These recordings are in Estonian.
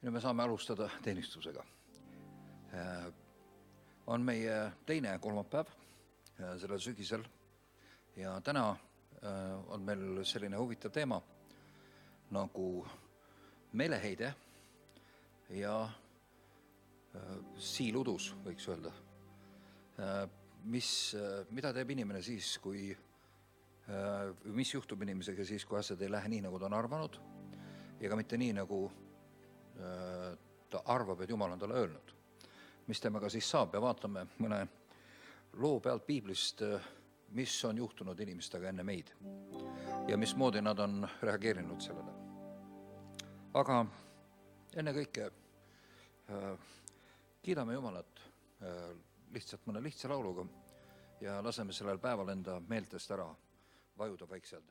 nüüd me saame alustada teenistusega. On meie teine kolmapäev sellel sügisel ja täna on meil selline huvitav teema nagu meeleheide ja siiludus, võiks öelda. Mida teeb inimene siis, mis juhtub inimesega siis, kui asjad ei lähe nii, nagu ta on arvanud ja ka mitte nii, nagu ta arvab, et Jumal on talle öelnud. Mis temaga siis saab ja vaatame mõne loo pealt piiblist, mis on juhtunud inimestega enne meid ja mismoodi nad on reageerinud sellele. Aga enne kõike kiidame Jumalat lihtsalt mõne lihtsa lauluga ja laseme sellel päeval enda meeltest ära vajuda vaikselt.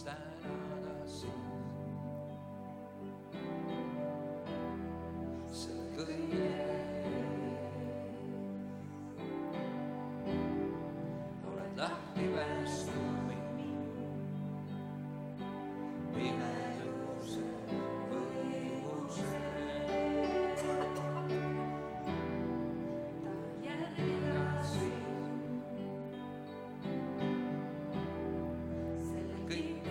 Tänada sind selle kõige oled lahti päästnud mind pimeduse võimuse järgida sind selle kõik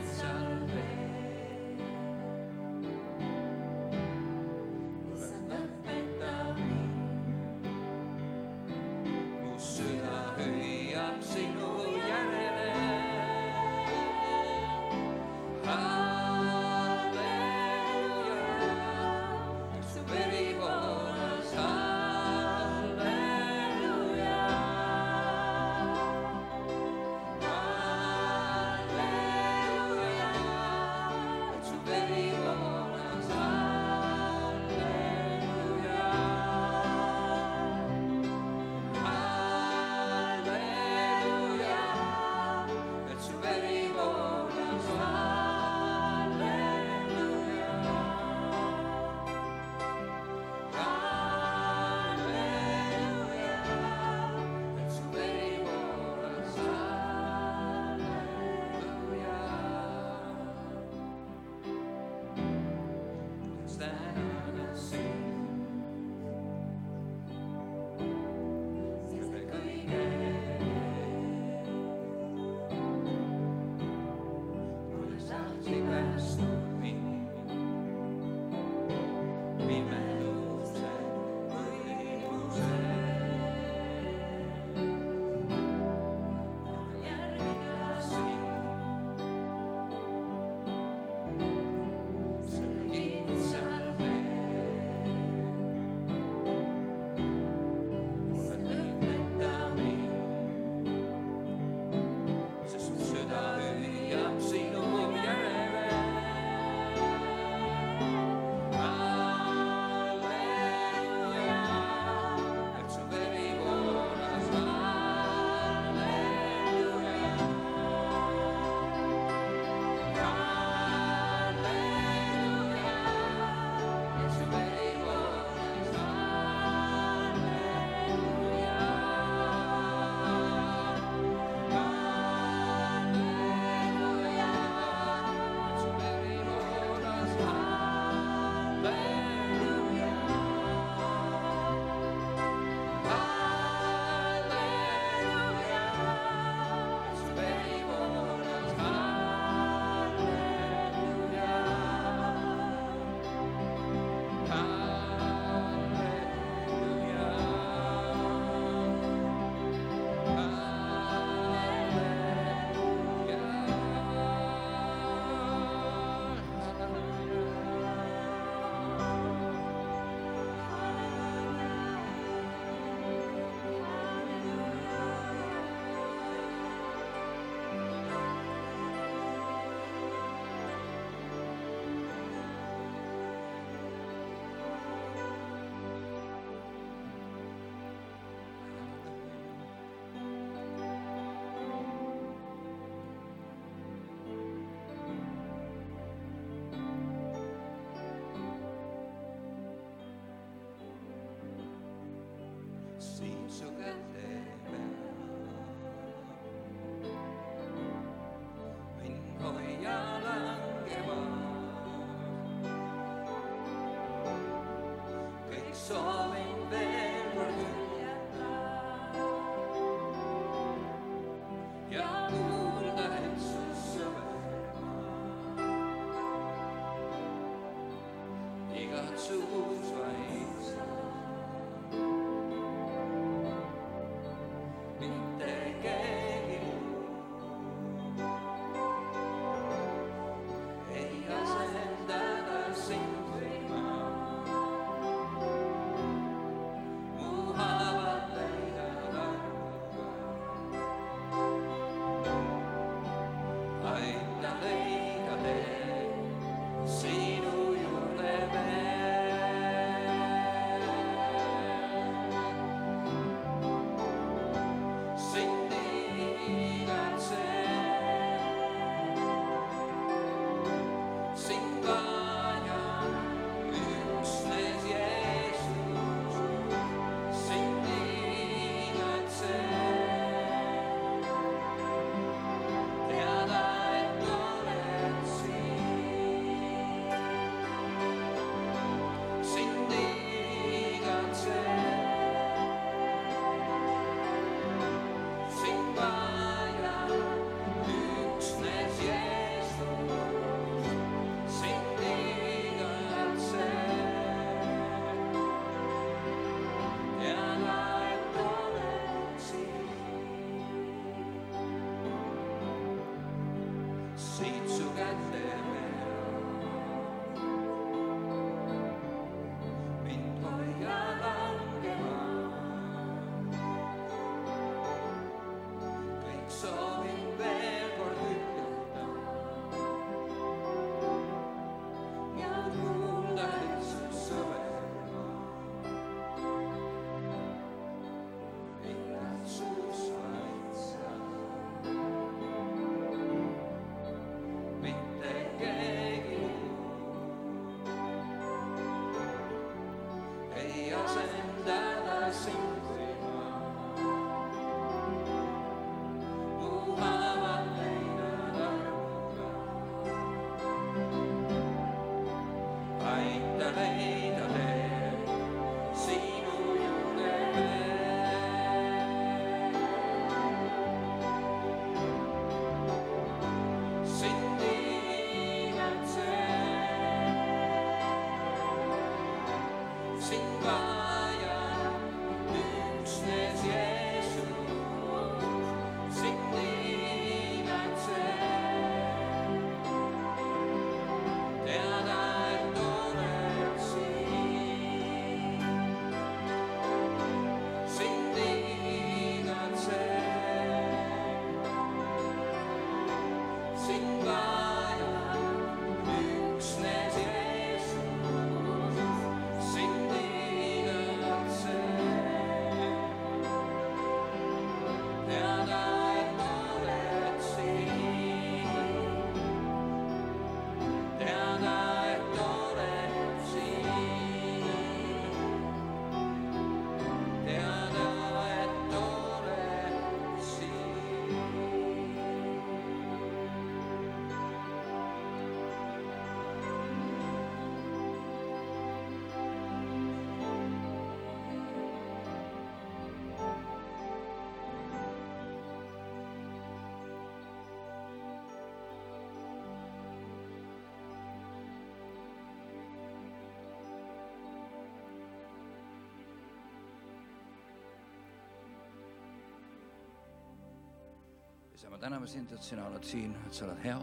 Isa, me täname sind, et sina oled siin, et sa oled hea,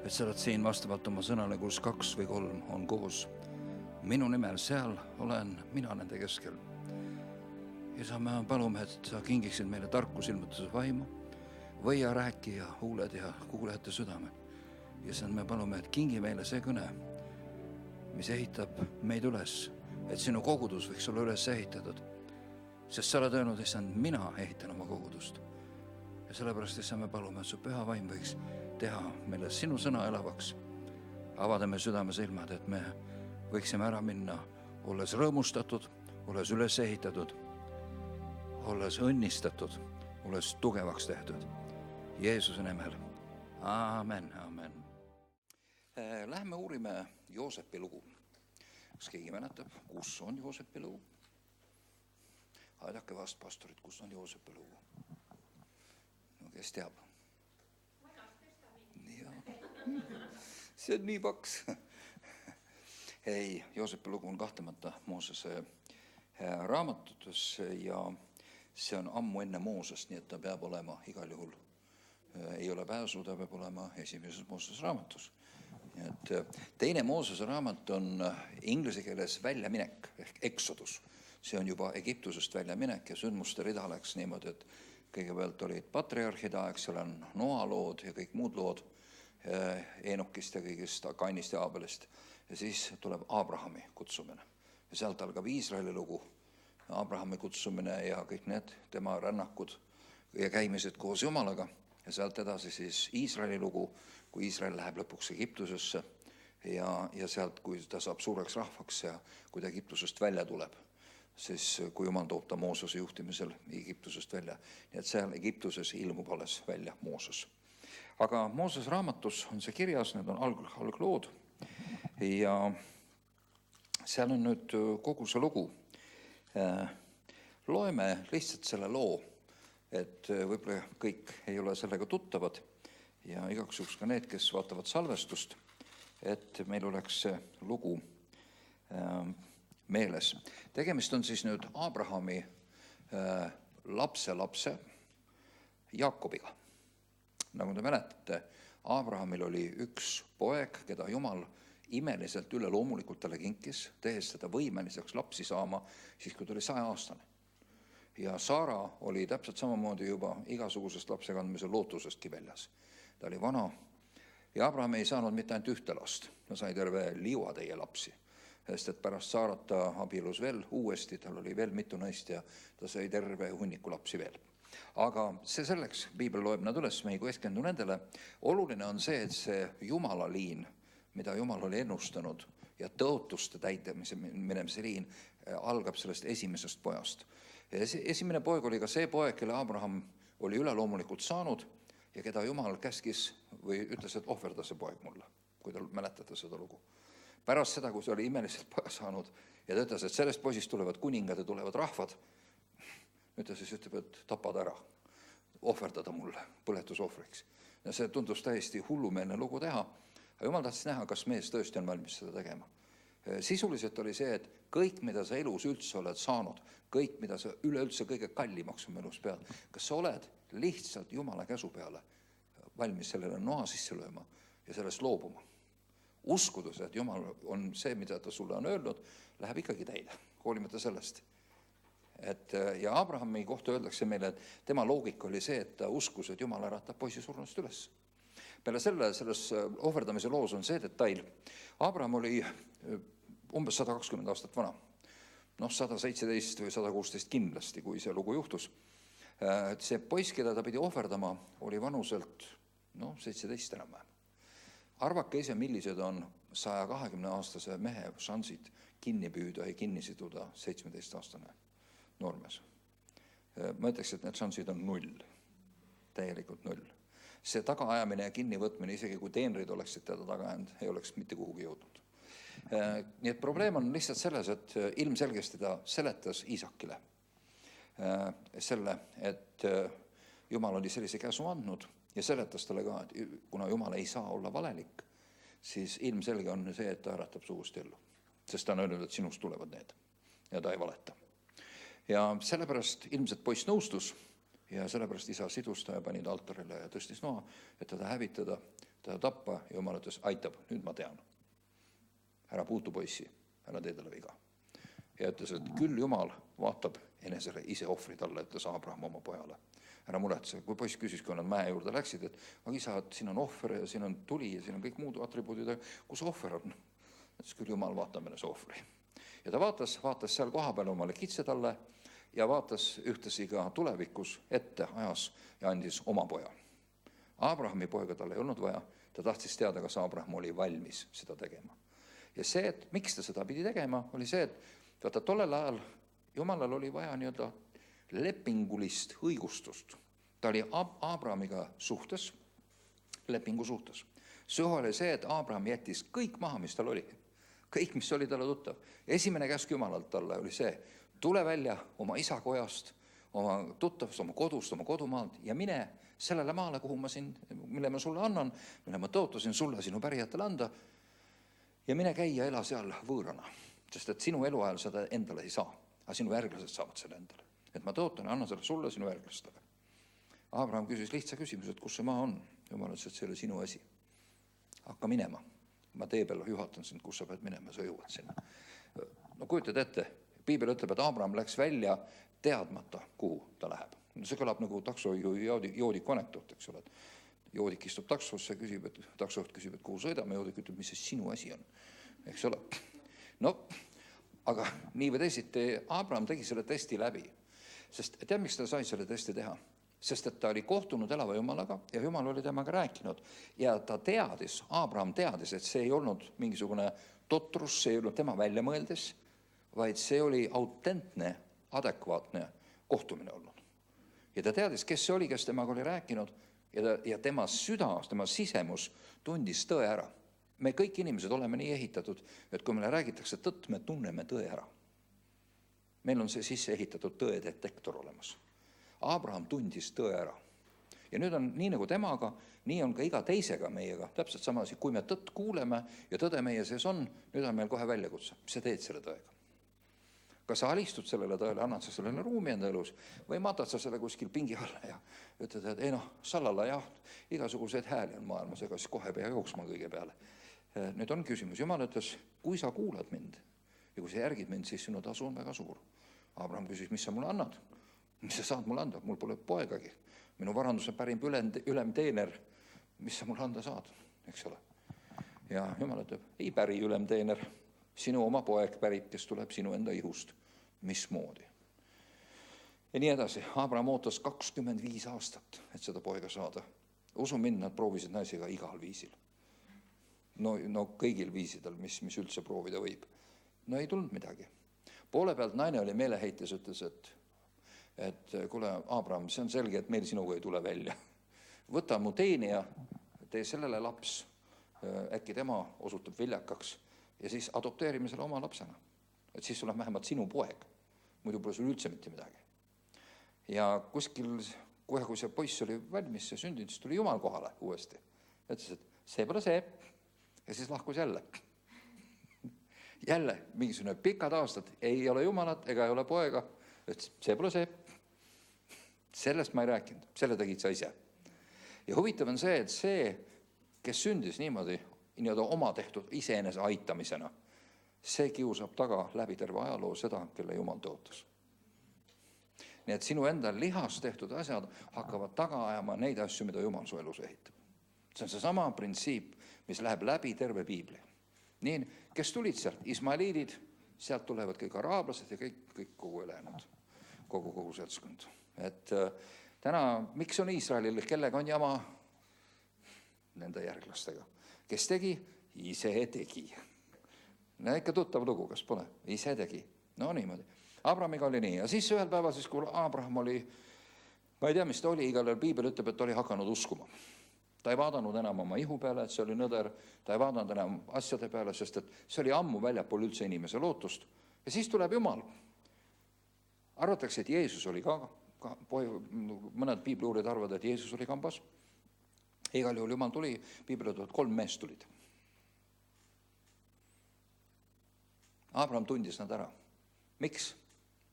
et sa oled siin vastavalt oma sõnale, kus 2 või 3 on koos minu nimel, seal olen mina nende keskel. Isa, me palume, et sa kingiksid meile tarkusilmutuse vaimu, võia, rääkija, huuled ja kuulajate südame. Isa, me palume, et kingi meile see kõne, mis ehitab meid üles, et sinu kogudus võiks olla üles ehitatud. Sest sa oled öelnud, issand, mina ehitan oma kogudust. Ja sellepärast, issand, me palume, et su püha vaim võiks teha meile sinu sõna elavaks. Avada me südame silmad, et me võiksime ära minna, olles rõõmustatud, olles üles ehitatud, olles õnnistatud, olles tugevaks tehtud. Jeesuse nimel. Aamen, aamen. Läheme uurime Joosepi lugu. Kas keegi mäletab, kus on Joosepi lugu? Aidake vast, pastorid, kus on Joosepi lugu? No, kes teab? See on nii paks. Ei, Joosepi lugu on kahtlemata Moosese raamatutes ja see on ammu enne Moosest, nii et ta peab olema igal juhul, ei ole pääsu, ta peab olema esimeses Moosese raamatus. Et teine Moosese raamat on inglise keeles väljaminek ehk Exodus. See on juba Egiptusest väljaminek ja sündmuste rida läks niimoodi, et kõigepealt olid patriarhide aeg, seal on Noa lood ja kõik muud lood, Eenokist ja kõigist, Kainist ja Aabelist, ja siis tuleb Abrahami kutsumine. Ja sealt algab Iisraeli lugu, Abrahami kutsumine ja kõik need tema rännakud ja käimised koos Jumalaga, ja sealt edasi siis Iisraeli lugu, kui Iisrael läheb lõpuks Egiptusesse ja sealt, kui ta saab suureks rahvaks ja kui ta Egiptusest välja tuleb, siis kui Jumal toob ta Moosese juhtimisel Egiptusest välja. Nii et seal Egiptuses ilmub alles välja Mooses. Aga Mooses raamatus on see kirjas, need on alglood ja seal on nüüd kogu see lugu. Loeme lihtsalt selle loo, et võib-olla kõik ei ole sellega tuttavad ja igaks juhuks ka need, kes vaatavad salvestust, et meil oleks see lugu meeles. Tegemist on siis nüüd Abrahami lapselapse Jaakobiga. Nagu te mäletate, Abrahamil oli üks poeg, keda Jumal imeliselt üleloomulikult talle kinkis, tehes seda võimeliseks lapsi saama, siis kui ta oli 100-aastane. Ja Saara oli täpselt samamoodi juba igasugusest lapse kandmise lootusestki väljas. Ta oli vana ja Abraham ei saanud mitte ainult ühte last, ta sai terve liuatäie lapsi. Sest et pärast Saarat ta abielus veel uuesti, tal oli veel mitu naist ja ta sai terve hunniku lapsi veel. Aga see selleks, Piibel loeb nad üles, me ei keskendu nendele. Oluline on see, et see Jumala liin, mida Jumal oli ennustanud ja tõotuste täitemise minemise liin algab sellest esimesest pojast. Esimene poeg oli ka see poeg, kelle Abraham oli üleloomulikult saanud ja keda Jumal käskis või ütles, et ohverda see poeg mulle, kui te mäletate seda lugu. Pärast seda, kui see oli imeliselt poja saanud ja ta ütles, et sellest poisist tulevad kuningad ja tulevad rahvad, ütleb, et tapad ära, ohverdada mulle põletusohvriks. Ja see tundus täiesti hullumeelne lugu teha, aga Jumal tahtis näha, kas mees tõesti on valmis seda tegema. Sisuliselt oli see, et kõik, mida sa elus üldse oled saanud, kõik, mida sa üleüldse kõige kallimaks on elus peal, kas sa oled lihtsalt Jumala käsu peale valmis sellele noa sisse lööma ja sellest loobuma. Uskudes, et Jumal on see, mida ta sulle on öelnud, läheb ikkagi täide, hoolimata sellest. Ja Abrahami kohta öeldakse meile, et tema loogika oli see, et ta uskus, et Jumal äratab poisi surnust üles. Peale selles ohverdamise loos on see detail. Abraham oli umbes 120 aastat vana. 117 või 116 kindlasti, kui see lugu juhtus. See poiss, keda ta pidi ohverdama, oli vanuselt 17 enam-vähem. Arvake ise, millised on 120-aastase mehe šansid kinni püüda ja kinni siduda 17-aastane noormees. Ma ütleks, et need šansid on 0. Täielikult 0. See tagaajamine ja kinnivõtmine, isegi kui teenrid oleksid teda tagajanud, ei oleks mitte kuhugi jõudnud. Nii et probleem on lihtsalt selles, et ilmselgesti ta seletas Iisakile selle, et Jumal oli sellise käsu andnud ja seletas talle ka, et kuna Jumal ei saa olla valelik, siis ilmselge on see, et ta äratab suvust ellu. Sest ta on öelnud, et sinust tulevad need ja ta ei valeta. Ja sellepärast ilmselt poiss nõustus ja sellepärast isa sidus ta ja pani ta altarile ja tõstis noa, et teda hävitada, teda tappa ja Jumal ütles, aitab, nüüd ma tean. Ära puutu poissi, ära tee talle viga. Ja ütles, et küll Jumal vaatab enesele ise ohvri talle, ütles Abraham oma pojale. Ära muretse, kui poiss küsis, kui nad mäe juurde läksid, et aga isa, et siin on ohver ja siin on tuli ja siin on kõik muud atribuudid, kus ohver on? Ütles, küll Jumal vaatab enne see ohvri. Ja ta vaatas seal koha peal omale kitse talle ja vaatas ühtesi ka tulevikus ette ajas ja andis oma poja. Abrahami poega tal ei olnud vaja, ta tahtis teada, kas Abraham oli valmis seda tegema. Ja see, et miks ta seda pidi tegema, oli see, et vaata, tollel ajal Jumalal oli vaja nii-öelda lepingulist õigustust. Ta oli Abrahamiga suhtes, lepingu suhtes. See oli see, et Abraham jättis kõik maha, mis tal oli. Kõik, mis oli talle tuttav. Esimene käsk Jumalalt talle oli see, tule välja oma isa kojast, oma tuttavast, oma kodust, oma kodumaalt ja mine sellele maale, kuhu mille ma sulle annan, mille ma tõotasin sulle sinu pärijatele anda ja mine käi ja ela seal võõrana, sest et sinu eluajal seda endale ei saa, aga sinu järglased saavad selle endale. et ma tõotan ja annan selle sulle sinu järglastele. Abraham küsis lihtsa küsimuse, et kus see maa on. Jumal ütles, et see oli sinu asi. Hakka minema. Ma tee peale juhatan sind, kus sa pead minema, sa jõuad sinna. No kujutad ette, Piibel ütleb, et Abraham läks välja teadmata, kuhu ta läheb. See kõlab nagu taksojoodiku anekdoot, eks ole. Joodik istub taksosse, taksojuht küsib, et kuhu sõidame, joodik ütleb, mis see sinu asi on, eks ole. No, aga nii või teisiti, Abraham tegi selle testi läbi, sest tead, miks ta sai selle testi teha? Sest et ta oli kohtunud elava Jumalaga ja Jumal oli temaga rääkinud ja ta teadis, Abraham teadis, et see ei olnud mingisugune totrus, see ei olnud tema väljamõeldes, vaid see oli autentne, adekvaatne kohtumine olnud. Ja ta teadis, kes see oli, kes temaga oli rääkinud ja tema süda, tema sisemus tundis tõe ära. Me kõik inimesed oleme nii ehitatud, et kui meile räägitakse tõtt, me tunneme tõe ära. Meil on see sisse ehitatud tõedetektor olemas. Abraham tundis tõe ära. Ja nüüd on nii nagu temaga, nii on ka iga teisega meiega. Täpselt sama asi, kui me tõtt kuuleme ja tõde meie sees on, nüüd on meil kohe väljakutse. Mis sa teed selle tõega? Kas sa alistud sellele tõele, annad sa sellele ruumi enda elus või matad sa selle kuskil pingi alla ja ütled, et ei noh, sallala jah, igasuguseid hääli on maailmas, ega siis kohe pea jooksma kõige peale. Nüüd on küsimus. Jumal ütles, kui sa kuulad mind ja kui sa järgid mind, siis sinu tasu on väga suur. Abraham küsis, mis sa mulle annad? Mis sa saad mulle anda? Mul pole poegagi. Minu varanduse pärib ülemteener. Mis sa mulle anda saad? Eks ole. Ja Jumal ütleb, ei päri ülemteener. Sinu oma poeg pärib, kes tuleb sinu enda ihust. Mismoodi? Ja nii edasi. Abraham ootas 25 aastat, et seda poega saada. Usu mind, nad proovisid naisiga igal viisil. No kõigil viisidel, mis üldse proovida võib. No ei tulnud midagi. Poole pealt naine oli meeleheites, ütles, et kuule, Abraham, see on selge, et meil sinuga ei tule välja. Võta mu teenija, tee sellele laps, äkki tema osutub viljakaks ja siis adopteerime selle oma lapsena. Et siis sul on vähemalt sinu poeg, muidu pole sul üldse mitte midagi. Ja kuskil, kohe kui see poiss oli valmis, see sündinud, siis tuli Jumal kohale uuesti. Ütles, et see pole see. Ja siis lahkus jälle. Jälle mingisugune pikad aastad, ei ole Jumalat ega ei ole poega. Ütles, see pole see. Sellest ma ei rääkinud, selle tegid sa ise. Ja huvitav on see, et see, kes sündis niimoodi oma tehtud iseenese aitamisena, see kiusab taga läbi terve ajaloo seda, kelle Jumal tõotas. Nii et sinu enda lihas tehtud asjad hakkavad taga ajama neid asju, mida Jumal su elus ehitab. See on see sama printsiip, mis läheb läbi terve Piibli. Nii, kes tulid sealt? Ismaeliidid, sealt tulevad kõik araablased ja kõik kogu ülejäänud, kogu seltskond. Et täna, miks on Iisraelil, kellega on jama? Nende järglastega. Kes tegi? Ise tegi. No ikka tuttav lugu, kas pole? Ise tegi. No niimoodi. Abrahamiga oli nii. Ja siis ühel päeval, siis kui Abraham oli, ma ei tea, mis ta oli, igal Piibel ütleb, et oli hakanud uskuma. Ta ei vaadanud enam oma ihu peale, et see oli nõder. Ta ei vaadanud enam asjade peale, sest et see oli ammu väljapool üldse inimese lootust. Ja siis tuleb Jumal. Arvatakse, et Jeesus oli ka mõned piibliuurid arvavad, et Jeesus oli kambas. Igal juhul Jumal tuli, Piibel ütleb, 3 meest tulid. Abraham tundis nad ära. Miks?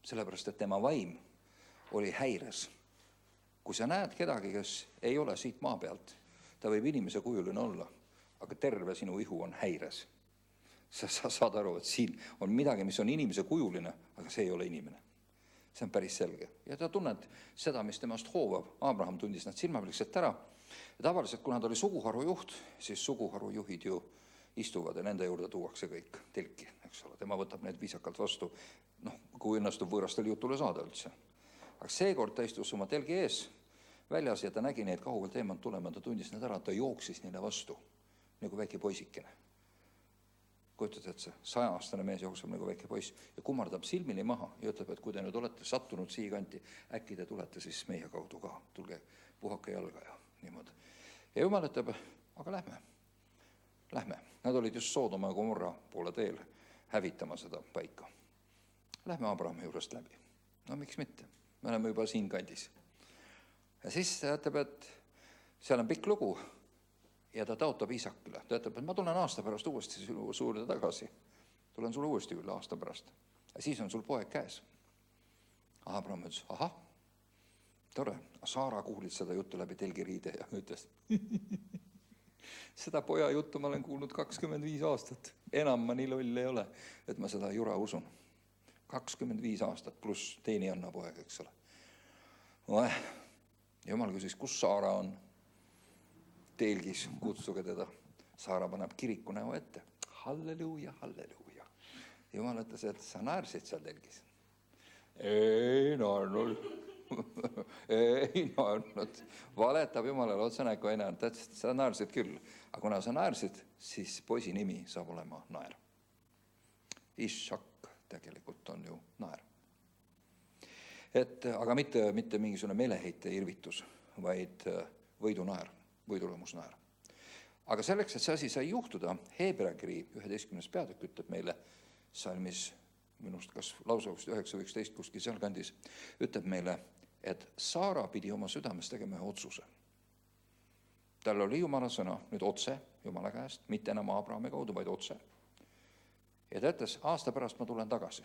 Sellepärast, et tema vaim oli häires. Kui sa näed kedagi, kes ei ole siit maa pealt, ta võib inimese kujuline olla, aga terve sinu ihu on häires. Sa saad aru, et siin on midagi, mis on inimese kujuline, aga see ei ole inimene. See on päris selge. Ja ta tunned seda, mis temast hoovab. Abraham tundis nad silmapilkselt ära. Ja tavaliselt, kuna ta oli suguharu juht, siis suguharu juhid ju istuvad ja nende juurde tuuakse kõik telki. Eks ole. Tema võtab need viisakalt vastu, kui õnnestub võõrastel jutule saada üldse. Aga seekord ta istus oma telgi ees väljas ja ta nägi neid kaugelt eemalt tulema. Ta tundis need ära, ta jooksis neile vastu nagu väike poisikene. Kujutad, et see 100-aastane mees jookseb nagu väike poiss ja kummardab silmini maha ja ütleb, et kui te nüüd olete sattunud siia kanti, äkki te tulete siis meie kaudu ka. Tulge, puhake jalga ja niimoodi. Ja Jumal ütleb, aga lähme. Nad olid just Soodoma ja Gomorra poole teel hävitama seda paika. Lähme Abrahami juurest läbi. No miks mitte? Me oleme juba siin kandis. Ja siis ta ütleb, et seal on pikk lugu. Ja ta taotab Iisakile. Ta ütleb, et ma tulen aasta pärast uuesti suurde tagasi. Tulen sulle uuesti üle aasta pärast. Ja siis on sul poeg käes. Abraham ütles, ahah, tore, Saara kuulis seda juttu läbi telgiriide ja ütles, seda poja juttu ma olen kuulnud 25 aastat. Enam ma nii loll ei ole, et ma seda jura usun. 25 aastat pluss teenianna poeg, eks ole. Jumal küsis, kus Saara on? Telgis, kutsuge teda. Saara paneb kiriku näo ette. Halleluuja, halleluuja. Jumal ütles, et sa naersid seal telgis. Ei naernud. Ei naernud. Valetab Jumalale otse näkku, ei naernud. Sa naersid küll. Aga kuna sa naersid, siis poisi nimi saab olema naer. Išak tegelikult on ju naer. Aga mitte mingisugune meeleheite irvitus, vaid võidunaer, võidulemusnaer. Aga selleks, et see asi sai juhtuda, Heebrea kiri 11. peatükk ütleb meile salmis minust kas lausaust 9-11 kuskil sealkandis, ütleb meile, et Saara pidi oma südames tegema ühe otsuse. Tal oli Jumala sõna nüüd otse Jumala käest, mitte enam Abrahami kaudu, vaid otse. Ja ta ütles, aasta pärast ma tulen tagasi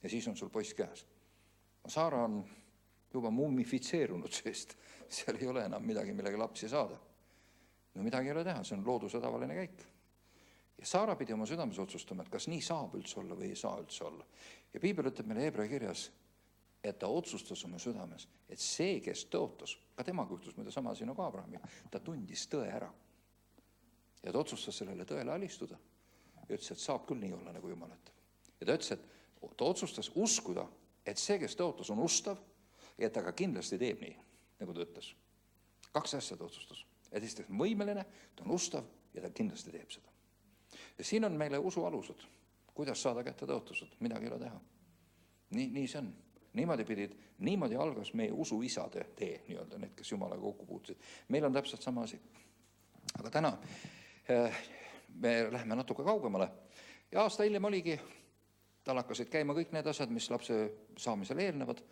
ja siis on sul poiss käes. Saara on juba mummifitseerunud, sest seal ei ole enam midagi, millega lapsi saada. No midagi ei ole teha, see on looduse tavaline käik. Ja Saara pidi oma südames otsustama, et kas nii saab üldse olla või ei saa üldse olla. Ja Piibel ütleb meile Heebrea kirjas, et ta otsustas oma südames, et see, kes tõotas, ka temaga juhtus muide sama sinu ka Abrahami, ta tundis tõe ära. Ja ta otsustas sellele tõele alistuda. Ja ütles, et saab küll nii olla, nagu Jumal ütleb. Ja ta ütles, et ta otsustas uskuda, et see, kes tõotas, on ustav ja ta ka kindlasti teeb nii, nagu ta ütles. 2 asja ta otsustas. Et esiteks võimeline, ta on ustav ja ta kindlasti teeb seda. Ja siin on meile usu alused, kuidas saada kätte tõotused, midagi ei ole teha. Nii see on. Niimoodi algas meie usuisade tee, nii-öelda need, kes Jumalaga kokku puutusid. Meil on täpselt sama asi. Aga täna me läheme natuke kaugemale ja aasta hiljem oligi, tal hakkasid käima kõik need asjad, mis lapse saamisele eelnevad.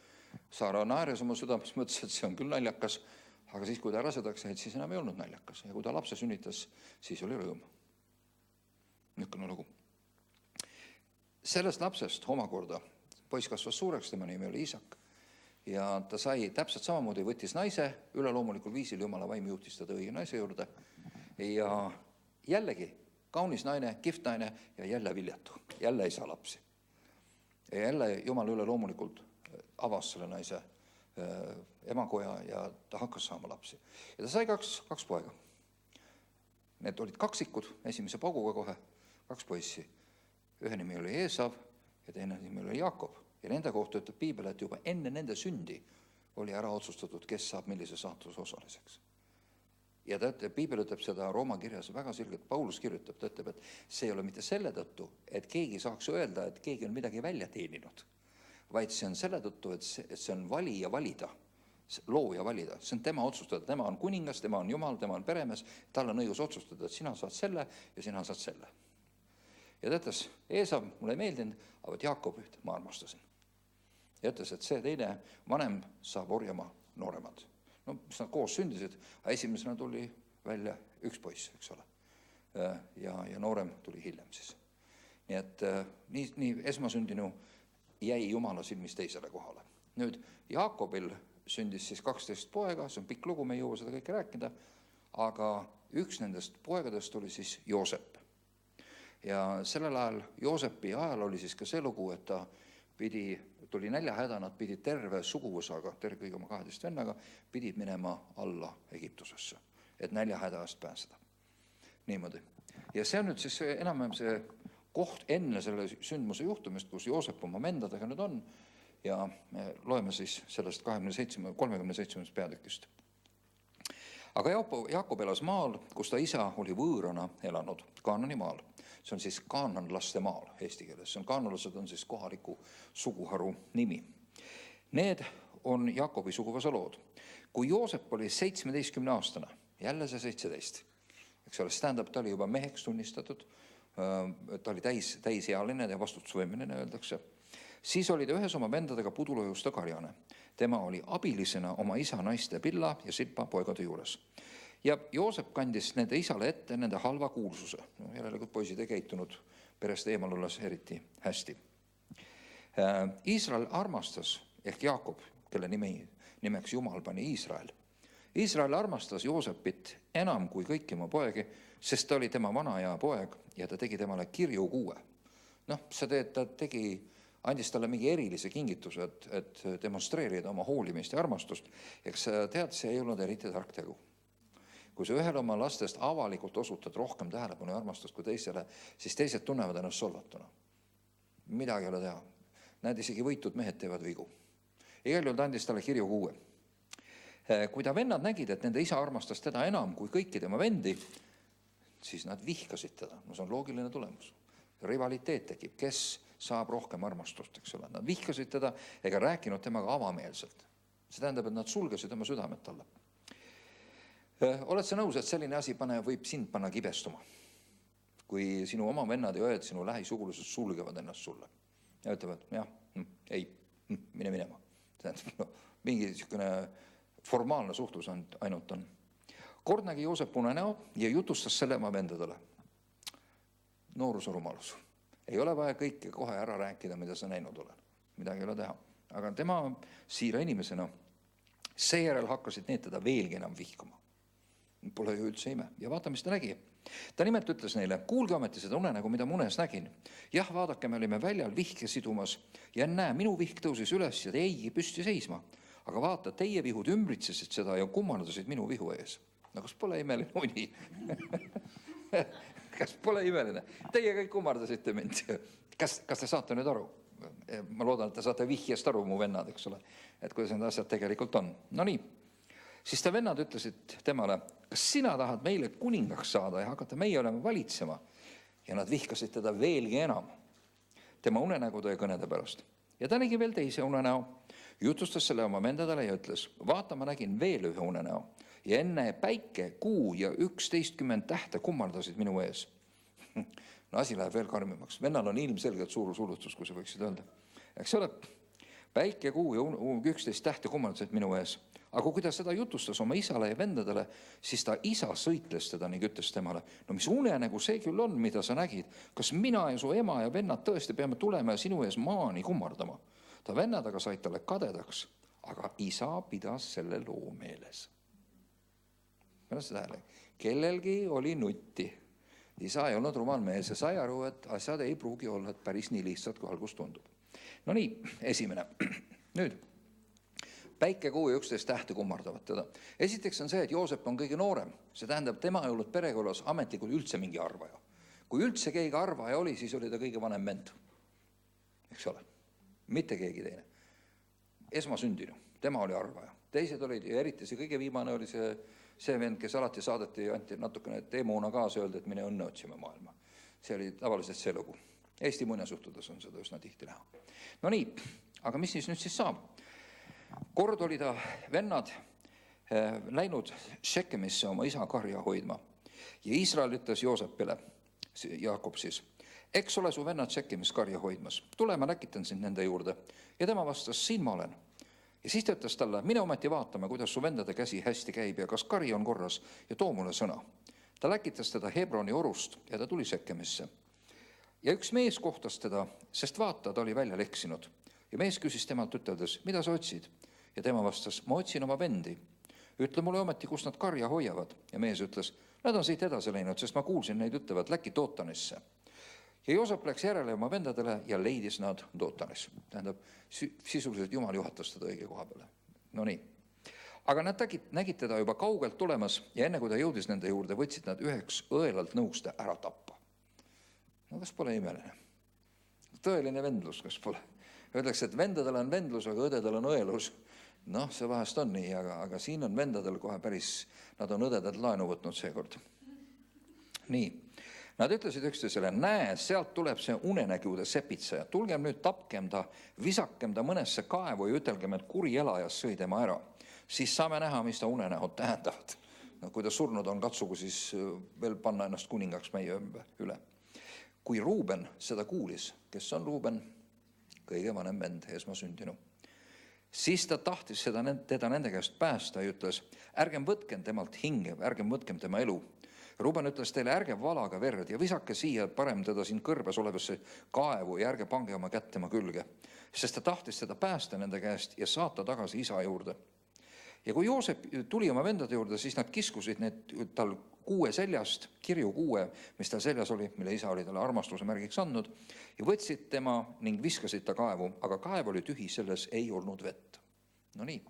Saara naeres oma südames, mõtles, et see on küll naljakas, aga siis, kui ta rasedaks said, siis enam ei olnud naljakas. Ja kui ta lapse sünnitas, siis oli rõõm. Niisugune lugu. Sellest lapsest omakorda poiss kasvas suureks, tema nimi oli Iisak. Ja ta sai täpselt samamoodi, võttis naise, üleloomulikul viisil Jumala vaim juhtis teda õige naise juurde. Ja jällegi kaunis naine, kihvt naine ja jälle viljatu. Jälle ei saa lapsi. Ja jälle Jumal üleloomulikult avas selle naise emakoja ja ta hakkas saama lapsi. Ja ta sai kaks poega. Need olid kaksikud, esimese pauguga kohe, 2 poissi. Ühe nimi oli Eesav ja teine nimi oli Jaakob. Ja nende kohta ütleb Piibel, et juba enne nende sündi oli ära otsustatud, kes saab millise saatuse osaliseks. Ja Piibel ütleb seda Rooma kirjas väga selgelt, Paulus kirjutab, ta ütleb, et see ei ole mitte selle tõttu, et keegi saaks öelda, et keegi on midagi välja teeninud, vaid see on selle tõttu, et see on valija valida, looja valida. See on tema otsustada, tema on kuningas, tema on Jumal, tema on peremees, tal on õigus otsustada, et sina saad selle ja sina saad selle. Ja ta ütles, Eesav mulle ei meeldinud, aga Jaakob üht ma armastasin. Ja ütles, et see teine vanem saab orjama nooremad. No, mis nad koos sündisid, aga esimesena tuli välja 1 poiss, eks ole. Ja noorem tuli hiljem siis. Nii et nii esmasündinu jäi Jumala silmis teisele kohale. Nüüd Jaakobil sündis siis 12 poega, see on pikk lugu, me ei jõua seda kõike rääkida, aga üks nendest poegadest oli siis Joosep. Ja sellel ajal, Joosepi ajal oli siis ka see lugu, et ta tuli näljahäda, nad pidid terve suguvõsaga, kõigi oma 12 vennaga, pidid minema alla Egiptusesse, et näljahädast pääseda. Niimoodi. Ja see on nüüd siis enam see koht enne selle sündmuse juhtumist, kus Joosep oma vendadega nüüd on, ja me loeme siis sellest 37. peatükist. Aga Jaakob elas maal, kus ta isa oli võõrana elanud, Kaanani maal. See on siis kaananlaste maal eesti keeles. Kaananlased on siis kohaliku suguharu nimi. Need on Jaakobi suguvõsa lood. Kui Joosep oli 17-aastane, jälle see 17, eks ole, tähendab, ta oli juba meheks tunnistatud, ta oli täisealine ja vastutusvõimeline, öeldakse, siis oli ta ühes oma vendadega pudulojusta karjane. Tema oli abilisena oma isa naiste Pilla ja Silpa poegade juures. Ja Joosep kandis nende isale ette nende halva kuulsuse. Järelikult poisid ei käitunud perest eemal olles eriti hästi. Iisrael armastas ehk Jaakob, kelle nimeks Jumal pani Iisrael. Iisrael armastas Joosepit enam kui kõiki oma poegi, sest ta oli tema vanaja poeg ja ta tegi temale kirjukuue. Ta andis talle mingi erilise kingituse, et demonstreerida oma hoolimist ja armastust. Eks sa tead, see ei olnud eriti tark tegu. Kui sa ühele oma lastest avalikult osutad rohkem tähelepanu ja armastust kui teisele, siis teised tunnevad ennast solvatuna. Midagi ei ole teha. Näed, isegi võitud mehed teevad vigu. Igal juhul ta andis talle kirjukuue. Kui ta vennad nägid, et nende isa armastas teda enam kui kõiki tema vendi, siis nad vihkasid teda. See on loogiline tulemus. Rivaliteet tekib, kes saab rohkem armastust, eks ole. Nad vihkasid teda ega rääkinud temaga avameelselt. See tähendab, et nad sulgesid oma südamet talle. Oled sa nõus, et selline asi võib sind panna kibestuma? Kui sinu oma vennad ja õed, sinu lähisugulused sulgevad ennast sulle ja ütlevad, ei, mine minema. Mingi niisugune formaalne suhtlus ainult on. Kord nägi Joosep unenäo ja jutustas selle oma vendadele. Noorusorumalus. Ei ole vaja kõike kohe ära rääkida, mida sa näinud olen. Midagi ei ole teha. Aga tema siira inimesena seejärel hakkasid need teda veelgi enam vihkama. Pole ju üldse ime. Ja vaata, mis ta nägi. Ta nimelt ütles neile, kuulge ometi seda unenägu, mida munes nägin. Jah, vaadake, me olime väljal vihke sidumas ja näe, minu vihk tõusis üles ja teie püsti seisma. Aga vaata, teie vihud ümbritsesid seda ja kummardasid minu vihu ees. Kas pole imeline uni? Kas pole imeline? Teie kõik kummardasite mind. Kas te saate nüüd aru? Ma loodan, et te saate vihjest aru, mu vennad, eks ole. Et kuidas need asjad tegelikult on. No nii. Siis ta vennad ütlesid temale, kas sina tahad meile kuningaks saada ja hakata meie olema valitsema? Ja nad vihkasid teda veelgi enam tema unenägude ja kõnede pärast. Ja ta nägi veel teise unenäo, jutustas selle oma vendadele ja ütles, vaata, ma nägin veel ühe unenäo ja enne päike, kuu ja 11 tähte kummardasid minu ees. No asi läheb veel karmimaks. Vennal on ilmselgelt suur sulutus, kui sa võiksid öelda. Eks ole, päike, kuu ja 11 tähte kummardasid minu ees. Aga kui ta seda jutustas oma isale ja vendadele, siis ta isa sõitles teda ning ütles temale, no mis unenägu see küll on, mida sa nägid? Kas mina ja su ema ja vennad tõesti peame tulema ja sinu ees maani kummardama? Ta vennad aga said talle kadedaks, aga isa pidas selle loo meeles. Kellelgi oli nutti. Isa ei olnud rumal mees ja sai aru, et asjad ei pruugi olla päris nii lihtsalt, kui algus tundub. No nii, esimene. Nüüd. Päike, kuu ja 11 tähte kummardavad teda. Esiteks on see, et Joosep on kõige noorem. See tähendab, tema ei olnud perekonnas ametlikult üldse mingi arvaja. Kui üldse keegi arvaja oli, siis oli ta kõige vanem vend. Eks ole, mitte keegi teine. Esmasündinu, tema oli arvaja. Teised olid, ja eriti see kõige viimane oli see vend, kes alati saadeti ja anti natukene teemuna kaasa öelda, et mine õnne otsime maailma. See oli tavaliselt see lugu. Eesti muinasjuhtudes on seda üsna tihti näha. No nii, aga mis nüüd siis saab? Kord oli ta vennad läinud Šekemisse oma isa karja hoidma ja Iisrael ütles Joosepile, Jaakob siis, eks ole su vennad Šekemis karja hoidmas, tule ma läkitan sind nende juurde ja tema vastas, siin ma olen. Ja siis ta ütles talle, mine ometi vaatame, kuidas su vendade käsi hästi käib ja kas kari on korras ja too mulle sõna. Ta läkitas teda Hebroni orust ja ta tuli Šekemisse. Ja üks mees kohtas teda, sest vaata, ta oli välja leksinud. Ja mees küsis temalt üteldes, mida sa otsid? Ja tema vastas, ma otsin oma vendi. Ütle mulle ometi, kus nad karja hoiavad. Ja mees ütles, nad on siit edasi läinud, sest ma kuulsin neid ütlevad Läki Dootanisse. Ja Joosep läks järele oma vendadele ja leidis nad Dootanis. Tähendab, sisuliselt Jumal juhatas teda õige koha peale. No nii. Aga nad nägid teda juba kaugelt tulemas ja enne kui ta jõudis nende juurde, võtsid nad üheks õelalt nõuste ära tappa. No kas pole imeline? Tõeline vendlus, kas pole? Öeldakse, et vendadel on vendlus, aga õdedel on õelus. Noh, see vahest on nii, aga siin on vendadel kohe päris, nad on õdedad laenu võtnud seekord. Nii, nad ütlesid üksteisele, näe, sealt tuleb see unenägude sepitseja. Tulgem nüüd, tapkem ta, visakem ta mõnesse kaevu ja ütelgem, et kuri elajas sõi tema ära. Siis saame näha, mis ta unenäod tähendavad. No, kui ta surnud on, katsugu siis veel panna ennast kuningaks meie üle. Kui Ruuben seda kuulis, kes on Ruuben? Kõige vanem vend, esmasündinu. Siis ta tahtis teda nende käest päästa ja ütles, ärgem võtkem temalt hinge, ärgem võtkem tema elu. Ruben ütles teile, ärge valaga verd ja visake siia parem teda siin kõrbes olevasse kaevu ja ärge pange oma kätt tema külge, sest ta tahtis teda päästa nende käest ja saata tagasi isa juurde. Ja kui Joosep tuli oma vendade juurde, siis nad kiskusid need tal kuue seljast, kirju kuue, mis tal seljas oli, mille isa oli talle armastuse märgiks andnud, ja võtsid tema ning viskasid ta kaevu, aga kaev oli tühi, selles ei olnud vett. No nii,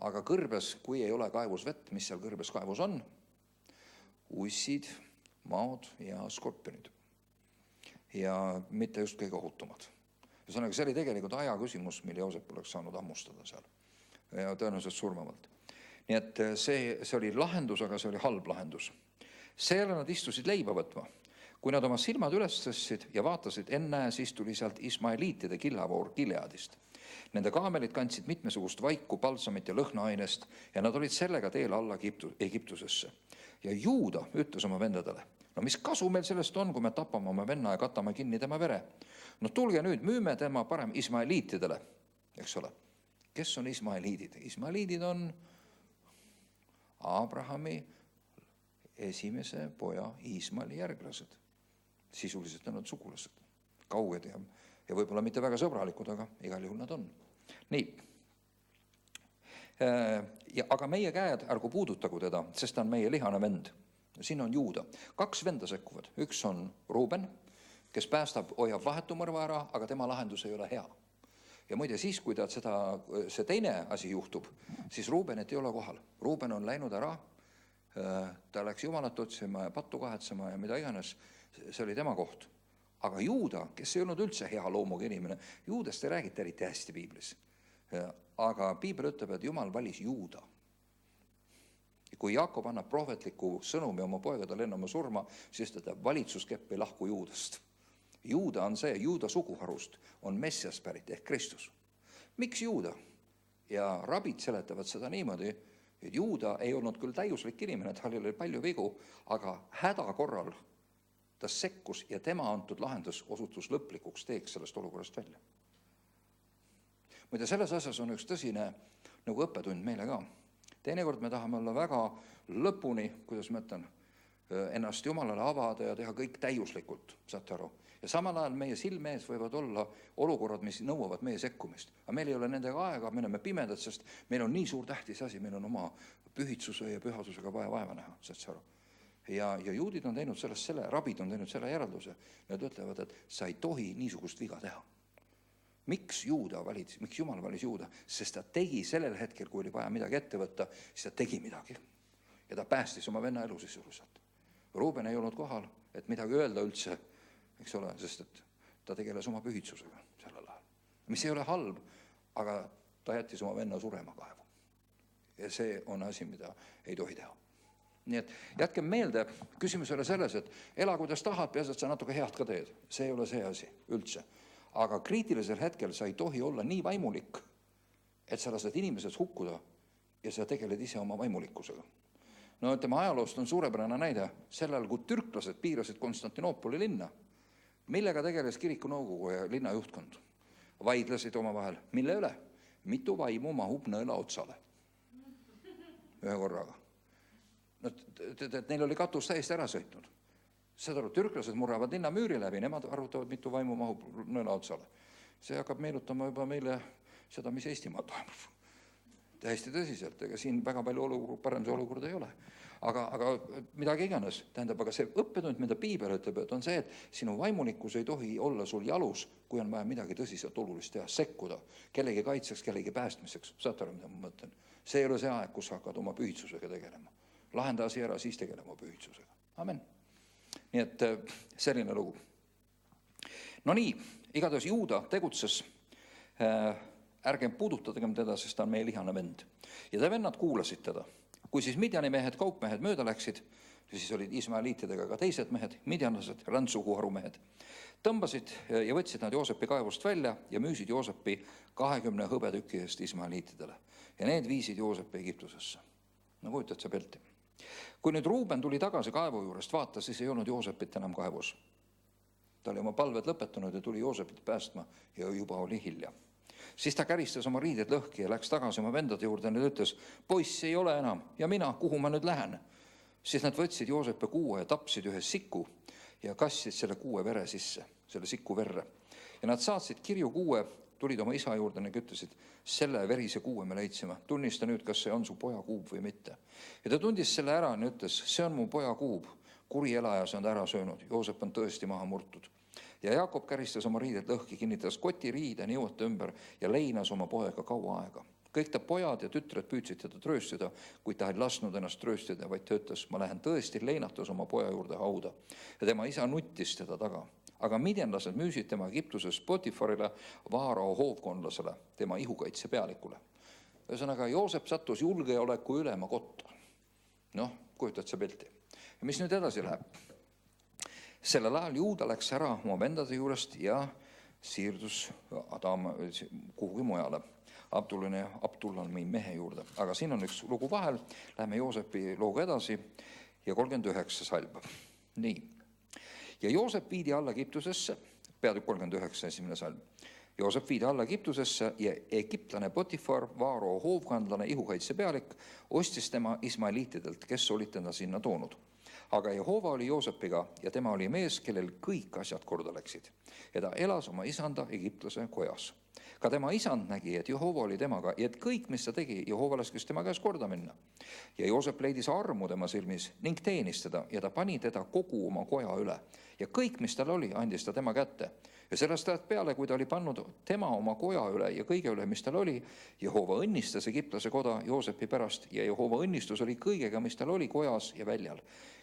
aga kõrbes, kui ei ole kaevus vett, mis seal kõrbes kaevus on? Ussid, maod ja skorpionid. Ja mitte just kõige ohutumad. Ühesõnaga, see oli tegelikult aja küsimus, mille Joosep oleks saanud ammustada seal. Ja tõenäoliselt surmavalt. Nii et see oli lahendus, aga see oli halb lahendus. Seejärel nad istusid leiba võtma. Kui nad oma silmad üles tõstsid ja vaatasid, ennäe, siis tuli sealt Ismaeliitide killavoor Gileadist. Nende kaamelid kandsid mitmesugust vaiku, palsamit ja lõhnaainest ja nad olid sellega teel alla Egiptusesse. Ja Juuda ütles oma vendadele, no mis kasu meil sellest on, kui me tapame oma venna ja katame kinni tema vere? No tulge nüüd, müüme tema parem Ismaeliitidele, eks ole. Kes on Ismaeliidid? Ismaeliidid on Abrahami esimese poja Ismaeli järglased. Sisuliselt on nad sugulased, kauged ja võib-olla mitte väga sõbralikud, aga igal juhul nad on. Nii. Aga meie käed ärgu puudutagu teda, sest ta on meie lihane vend. Siin on Juuda. 2 venda sekkuvad. Üks on Ruben, kes päästab, hoiab vahetu mõrva ära, aga tema lahendus ei ole hea. Ja muide, siis kui see teine asi juhtub, siis Rubenit ei ole kohal. Ruben on läinud ära, ta läks Jumalat otsima ja pattu kahetsema ja mida iganes, see oli tema koht. Aga Juuda, kes ei olnud üldse hea loomuga inimene, Juudast ei räägita eriti hästi piiblis. Aga piibel ütleb, et Jumal valis Juuda. Kui Jaakob annab prohvetliku sõnumi oma poegadele enne oma surma, siis ta valitsuskepp ei lahku Juudast. Juuda on see, Juuda suguharust on Messias pärit ehk Kristus. Miks Juuda? Ja rabid seletavad seda niimoodi, et Juuda ei olnud küll täiuslik inimene, tal oli palju vigu, aga häda korral ta sekkus ja tema antud lahendus osutus lõplikuks teeks sellest olukorrast välja. Muide, selles asjas on üks tõsine nagu õppetund meile ka. Teinekord me tahame olla väga lõpuni, kuidas ma ütlen, ennast Jumalale avada ja teha kõik täiuslikult, saate aru. Ja samal ajal meie silme ees võivad olla olukorrad, mis nõuavad meie sekkumist. Aga meil ei ole nendega aega, me oleme pimedad, sest meil on nii suur tähtis asi, meil on oma pühitsuse ja pühasusega vaeva näha, saate aru. Ja juudid on teinud sellest rabid on teinud selle järelduse. Nad ütlevad, et sa ei tohi niisugust viga teha. Miks Jumal valis Juuda? Sest ta tegi sellel hetkel, kui oli vaja midagi ette võtta, siis ta tegi midagi. Ja ta päästis oma venna elu sisuliselt. Ruben ei olnud kohal, et midagi öelda üldse, eks ole, sest et ta tegeles oma pühitsusega sellel ajal. Mis ei ole halb, aga ta jättis oma venna surema kaevu. Ja see on asi, mida ei tohi teha. Nii et jätkem meelde, küsimus oli selles, et ela kuidas tahad, peas, et sa natuke head ka teed. See ei ole see asi üldse. Aga kriitilisel hetkel sa ei tohi olla nii vaimulik, et sa lased inimesed hukkuda ja sa tegeled ise oma vaimulikkusega. No ütleme, ajaloost on suurepärane näide sellel, kui türklased piirasid Konstantinoopoli linna. Millega tegeles kirikunõukogu ja linna juhtkond? Vaidlesid oma vahel. Mille üle? Mitu vaimu mahub nõela otsale? Ühe korraga. Neil oli katus täiesti ära sõitnud. Seda türklased murravad linna müüri läbi, nemad arvutavad, mitu vaimu mahub nõela otsale. See hakkab meenutama juba meile seda, mis Eestimaal toimub. Täiesti tõsiselt, ega siin väga palju parem see olukord ei ole. Aga midagi iganes, tähendab, aga see õppetund, mida piibel ütleb, et on see, et sinu vaimulikkus ei tohi olla sul jalus, kui on vaja midagi tõsiselt olulist teha, sekkuda, kellegi kaitseks, kellegi päästmiseks. Saate aru, mida ma mõtlen? See ei ole see aeg, kus sa hakkad oma pühitsusega tegelema. Lahenda asi ära, siis tegelema pühitsusega. Amen. Nii et selline lugu. No nii, igatahes Juuda tegutses, ärgem puudutagem teda, sest ta on meie lihane vend. Ja te vennad kuulasid teda. Kui siis Midjani mehed, kaupmehed mööda läksid, siis olid Ismaeliitidega ka teised mehed, midjanlased, rändsuguharumehed. Tõmbasid ja võtsid nad Joosepi kaevust välja ja müüsid Joosepi 20 hõbetüki eest Ismaeliitidele. Ja need viisid Joosepi Egiptusesse. No kujutad see pilti. Kui nüüd Ruuben tuli tagasi kaevu juurest vaata, siis ei olnud Joosepit enam kaevus. Ta oli oma palved lõpetanud ja tuli Joosepit päästma ja juba oli hilja. Siis ta käristas oma riided lõhki ja läks tagasi oma vendade juurde ja nüüd ütles, poiss ei ole enam ja mina, kuhu ma nüüd lähen? siis nad võtsid Joosepi kuue ja tapsid ühe siku ja kastsid selle kuue vere sisse, selle siku verre. Ja nad saatsid kirju kuue, tulid oma isa juurde ning ütlesid, selle verise kuue me leidsime, tunnista nüüd, kas see on su poja kuub või mitte. Ja ta tundis selle ära ja ütles, see on mu poja kuub, kuri elaja see on ta ära söönud, Joosep on tõesti maha murtud. Ja Jaakob käristas oma riided lõhki, kinnitas koti riide niivõtta ümber ja leinas oma poega kaua aega. Kõik ta pojad ja tütred püüdsid teda trööstida, kuid ta ei lasknud ennast trööstida, vaid ta ütles, ma lähen tõesti leinatus oma poja juurde hauda. Ja tema isa nuttis teda taga. Aga midjanlased müüsid tema Egiptuses Potifarile, Vaarao hoovkondlasele, tema ihukaitse pealikule. Ühesõnaga, Joosep sattus julgeoleku ülema kotta. Noh, kujutad see pilti. Ja mis nüüd edasi läheb? Sellel ajal Juuda läks ära oma vendade juurest ja siirdus kuhugi mujale. Abdulami mehe juurde. Aga siin on üks lugu vahel. Läheme Joosepi looga edasi ja 39 salm. Nii. Ja Joosep viidi alla Egiptusesse, peatükk 39 esimene salm. Joosep viidi alla Egiptusesse ja egiptlane Potifar, Vaaro hoovkandlane, ihukaitse pealik, ostis tema ismaeliitidelt, kes olid teda sinna toonud. Aga Jehova oli Joosepiga ja tema oli mees, kellel kõik asjad korda läksid. Ja ta elas oma isanda egiptlase kojas. Ka tema isand nägi, et Jehova oli temaga ja et kõik, mis ta tegi, Jehova laskis tema käes korda minna. Ja Joosep leidis armu tema silmis ning teenis teda ja ta pani teda kogu oma koja üle. Ja kõik, mis tal oli, andis ta tema kätte. Ja sellest ajast peale, kui ta oli pannud tema oma koja üle ja kõige üle, mis tal oli, Jehova õnnistas egiptlase koda Joosepi pärast ja Jehova õnnistus oli kõigega, mis tal oli kojas ja väljal.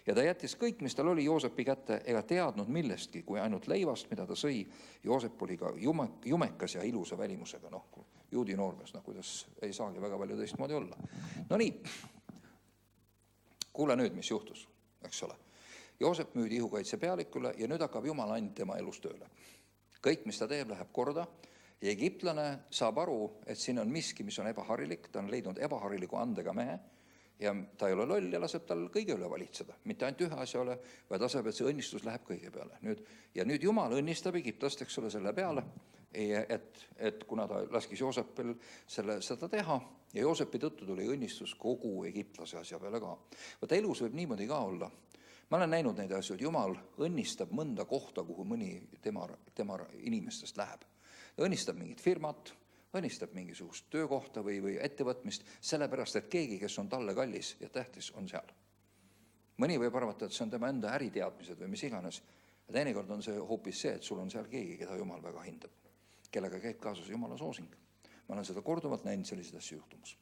Ja ta jättis kõik, mis tal oli Joosepi kätte, ega teadnud millestki, kui ainult leivast, mida ta sõi. Joosep oli ka jumekas ja ilusa välimusega, juudi noormees, kuidas ei saagi väga palju teistmoodi olla. No nii, kuule nüüd, mis juhtus, eks ole. Joosep müüdi ihukaitse pealikule ja nüüd hakkab Jumal ainult tema elus tööle. Kõik, mis ta teeb, läheb korda ja egiptlane saab aru, et siin on miski, mis on ebaharilik, ta on leidnud ebahariliku andega mehe ja ta ei ole loll ja laseb tal kõige üle valitseda. Mitte ainult ühe asja üle, vaid laseb, et see õnnistus läheb kõige peale. Nüüd Jumal õnnistab Egiptlast, eks ole, selle peale, et kuna ta laskis Joosepil seda teha ja Joosepi tõttu tuli õnnistus kogu egiptlase asja peale ka. Võtta elus võib niimoodi ka olla. Ma olen näinud neid asju, et Jumal õnnistab mõnda kohta, kuhu mõni tema inimestest läheb. Ta õnnistab mingit firmat, õnnistab mingisugust töökohta või ettevõtmist, sellepärast, et keegi, kes on talle kallis ja tähtis, on seal. Mõni võib arvata, et see on tema enda äriteadmised või mis iganes. Ja teinekord on see hoopis see, et sul on seal keegi, keda Jumal väga hindab, kellega käib kaasas Jumala soosing. Ma olen seda korduvalt näinud selliseid asju juhtumus.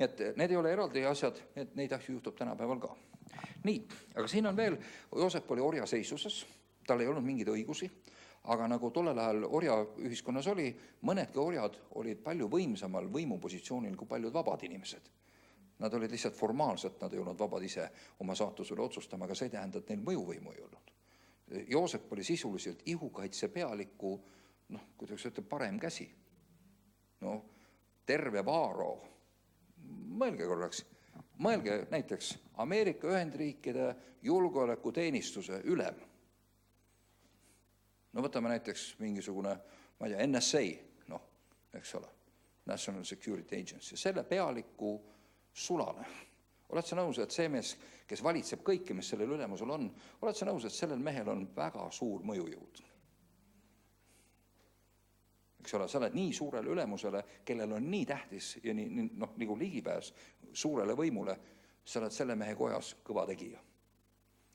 Nii et need ei ole eraldi asjad, et neid asju juhtub tänapäeval ka. Nii, aga siin on veel, Joosep oli orja seisuses, tal ei olnud mingeid õigusi, aga nagu tollel ajal orja ühiskonnas oli, mõnedki orjad olid palju võimsamal võimupositsioonil kui paljud vabad inimesed. Nad olid lihtsalt formaalselt, nad ei olnud vabad ise oma saatusele otsustama, aga see ei tähenda, et neil mõjuvõimu ei olnud. Joosep oli sisuliselt ihukaitse pealiku, kuidas ütleb, parem käsi. Terve Vaaro, mõelge korraks. Mõelge näiteks Ameerika Ühendriikide julgeolekuteenistuse ülem. Võtame näiteks mingisugune, ma ei tea, NSA, eks ole, National Security Agency, selle pealiku sulane. Oled sa nõus, et see mees, kes valitseb kõike, mis sellel ülemusel on, oled sa nõus, et sellel mehel on väga suur mõjujõud? Eks ole, sa oled nii suurele ülemusele, kellel on nii tähtis ja nagu ligipääs suurele võimule, sa oled selle mehe kojas kõva tegija.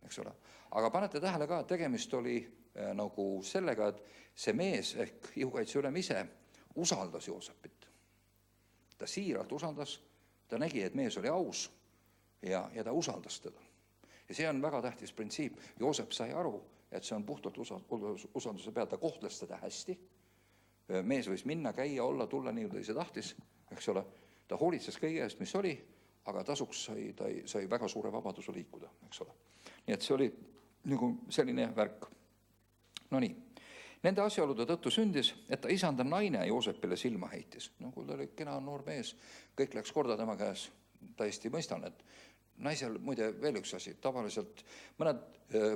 Eks ole. Aga panete tähele ka, et tegemist oli nagu sellega, et see mees ehk ihukaitse ülem ise usaldas Joosepit. Ta siiralt usaldas, ta nägi, et mees oli aus ja ta usaldas teda. Ja see on väga tähtis printsiip. Joosep sai aru, et see on puhtalt usalduse peal, ta kohtles teda hästi. Mees võis minna, käia, olla, tulla nii, kui ta ise tahtis, eks ole. Ta hoolitses kõige eest, mis oli, aga tasuks sai väga suure vabaduse liikuda, eks ole. Nii et see oli nagu selline värk. No nii, nende asjaolude tõttu sündis, et ta isanda naine Joosepile silma heitis. Kui ta oli kena noor mees, kõik läks korda tema käes, täiesti mõistan, et naisel, muide, veel üks asi, tavaliselt mõned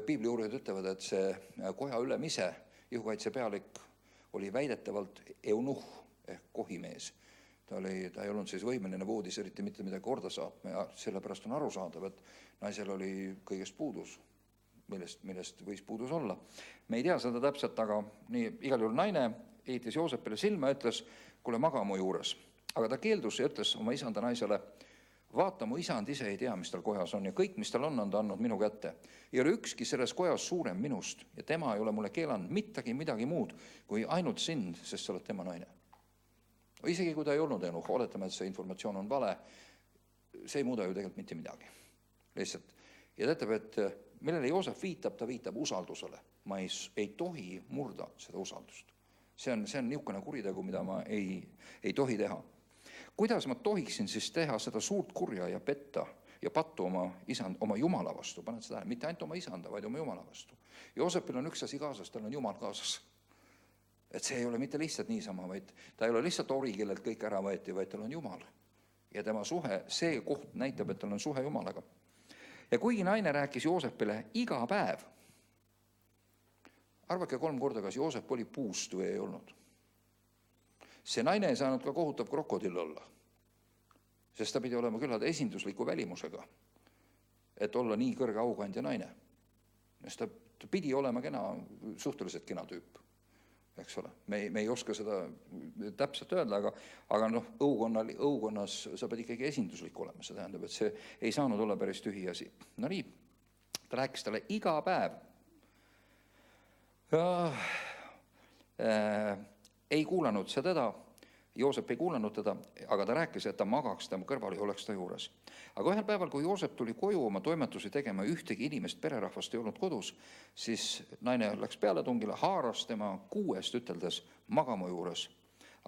piibliuurijad ütlevad, et see koja ülem ise, ihukaitse pealik, oli väidetavalt eunuh ehk kohimees. ta ei olnud siis võimeline voodis eriti mitte midagi korda saatma ja sellepärast on arusaadav, et naisel oli kõigest puudus, millest võis puudus olla. Me ei tea seda täpselt, aga nii igal juhul naine heitis Joosepile silma ja ütles, kuule maga mu juures. Aga ta keeldus ja ütles oma isanda naisele, vaata, mu isand ise ei tea, mis tal kojas on ja kõik, mis tal on ta andnud minu kätte. Ei ole ükski selles kojas suurem minust ja tema ei ole mulle keelanud midagi muud kui ainult sind, sest sa oled tema naine. Isegi kui ta ei olnud Enuh, oletame, et see informatsioon on vale, see ei muuda ju tegelikult mitte midagi. Lihtsalt. Ja ta ütleb, et millele Joosep viitab, ta viitab usaldusele. Ma ei tohi murda seda usaldust. See on niisugune kuritegu, mida ma ei tohi teha. Kuidas ma tohiksin siis teha seda suurt kurja ja petta ja pattu oma Jumala vastu? Paned seda, mitte ainult oma isanda, vaid oma Jumala vastu. Joosepil on üks asi kaasas, tal on Jumal kaasas. Et see ei ole mitte lihtsalt niisama, vaid ta ei ole lihtsalt ori, kellelt kõik ära võeti, vaid tal on Jumal. Ja tema suhe, see koht näitab, et tal on suhe Jumalaga. Ja kuigi naine rääkis Joosepile iga päev, arvake 3 korda, kas Joosep oli puust või ei olnud. See naine ei saanud ka kohutav krokodill olla, sest ta pidi olema küllalt esindusliku välimusega, et olla nii kõrge aukandja naine. Sest ta pidi olema suhteliselt kena tüüp. Eks ole, me ei oska seda täpselt öelda, aga õukonnas sa pead ikkagi esinduslik olema, see tähendab, et see ei saanud olla päris tühi asi. No nii, ta rääkis talle iga päev. Ei kuulanud see teda, Joosep ei kuulanud teda, aga ta rääkis, et ta magaks tema kõrval ja oleks ta juures. Aga ühel päeval, kui Joosep tuli koju oma toimetusi tegema, ühtegi inimest pererahvast ei olnud kodus, siis naine läks pealetungile, haaras tema kuuest üteldes magama juures.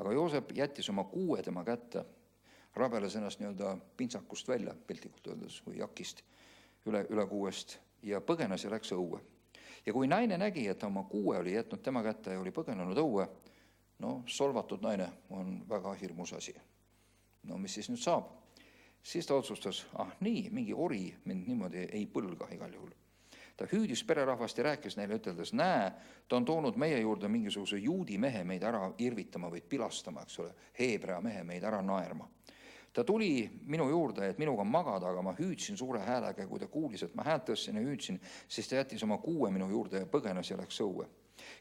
Aga Joosep jättis oma kuue tema kätte, rabeles ennast nii-öelda pintsakust välja, piltlikult öeldes, või jakist üle kuuest ja põgenes ja läks õue. Ja kui naine nägi, et oma kuue oli jätnud tema kätte ja oli põgenenud õue, solvatud naine on väga hirmus asi. No mis siis nüüd saab? Siis ta otsustas, nii, mingi ori mind niimoodi ei põlga igal juhul. Ta hüüdis pererahvast ja rääkis neile üteldes, näe, ta on toonud meie juurde mingisuguse juudi mehe meid ära irvitama või pilastama, eks ole, heebrea mehe meid ära naerma. Ta tuli minu juurde, et minuga magada, aga ma hüüdsin suure häälega, kui ta kuulis, et ma häält tõstsin ja hüüdsin, siis ta jättis oma kuue minu juurde ja põgenes ja läks õue.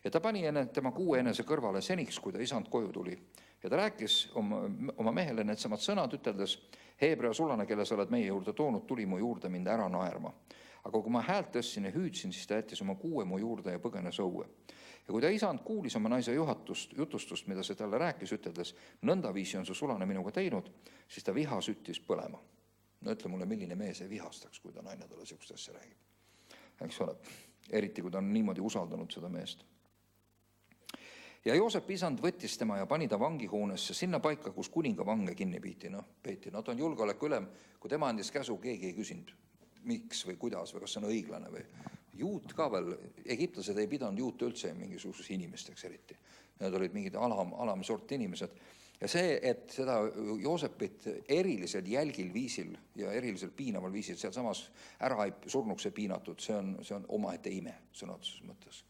Ja ta pani tema kuue enese kõrvale seniks, kui ta isand koju tuli. Ja ta rääkis oma mehele needsamad sõnad, üteldes, heebrea sulane, kelle sa oled meie juurde toonud, tuli mu juurde mind ära naerma. Aga kui ma häält tõstsin ja hüüdsin, siis ta jättis oma kuue mu juurde ja põgenes õue. Ja kui ta isand kuulis oma naise jutustust, mida see talle rääkis, üteldes, nõndaviisi on see sulane minuga teinud, siis ta viha süttis põlema. No ütle mulle, milline mees ei vihastaks, kui ta naine talle sellist asja räägib. Eks ole, eriti kui ta on niimoodi usaldanud seda meest. Ja Joosep isand võttis tema ja pani ta vangihoonesse sinna paika, kus kuninga vange kinni peeti. Ta on julgeolekuülem, kui tema andis käsu, keegi ei küsinud, miks või kuidas või kas see on õiglane või juut ka veel. Egiptlased ei pidanud juute üldse mingisuguseks inimesteks eriti. Need olid mingid alamsort inimesed. Ja see, et seda Joosepit erilisel jälgil viisil ja erilisel piinaval viisil seal samas ära ei surnuks ja piinatud, see on omaette ime sõna otseses mõttes.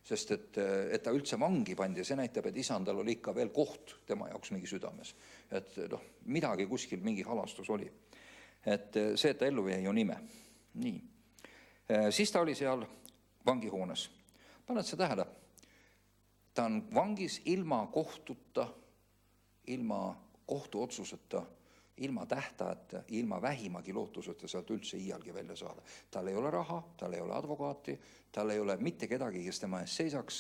Sest et ta üldse vangi pandi ja see näitab, et isandal oli ikka veel koht tema jaoks mingi südames. Et midagi kuskil mingi halastus oli. Et see, et ta ellu jäi, on ime. Nii. Siis ta oli seal vangihoones. Paned sa tähele? Ta on vangis ilma kohtuta, ilma kohtuotsuseta, ilma tähtajata, ilma vähimagi lootuseta sealt üldse iialgi välja saada. Tal ei ole raha, tal ei ole advokaati, tal ei ole mitte kedagi, kes tema ees seisaks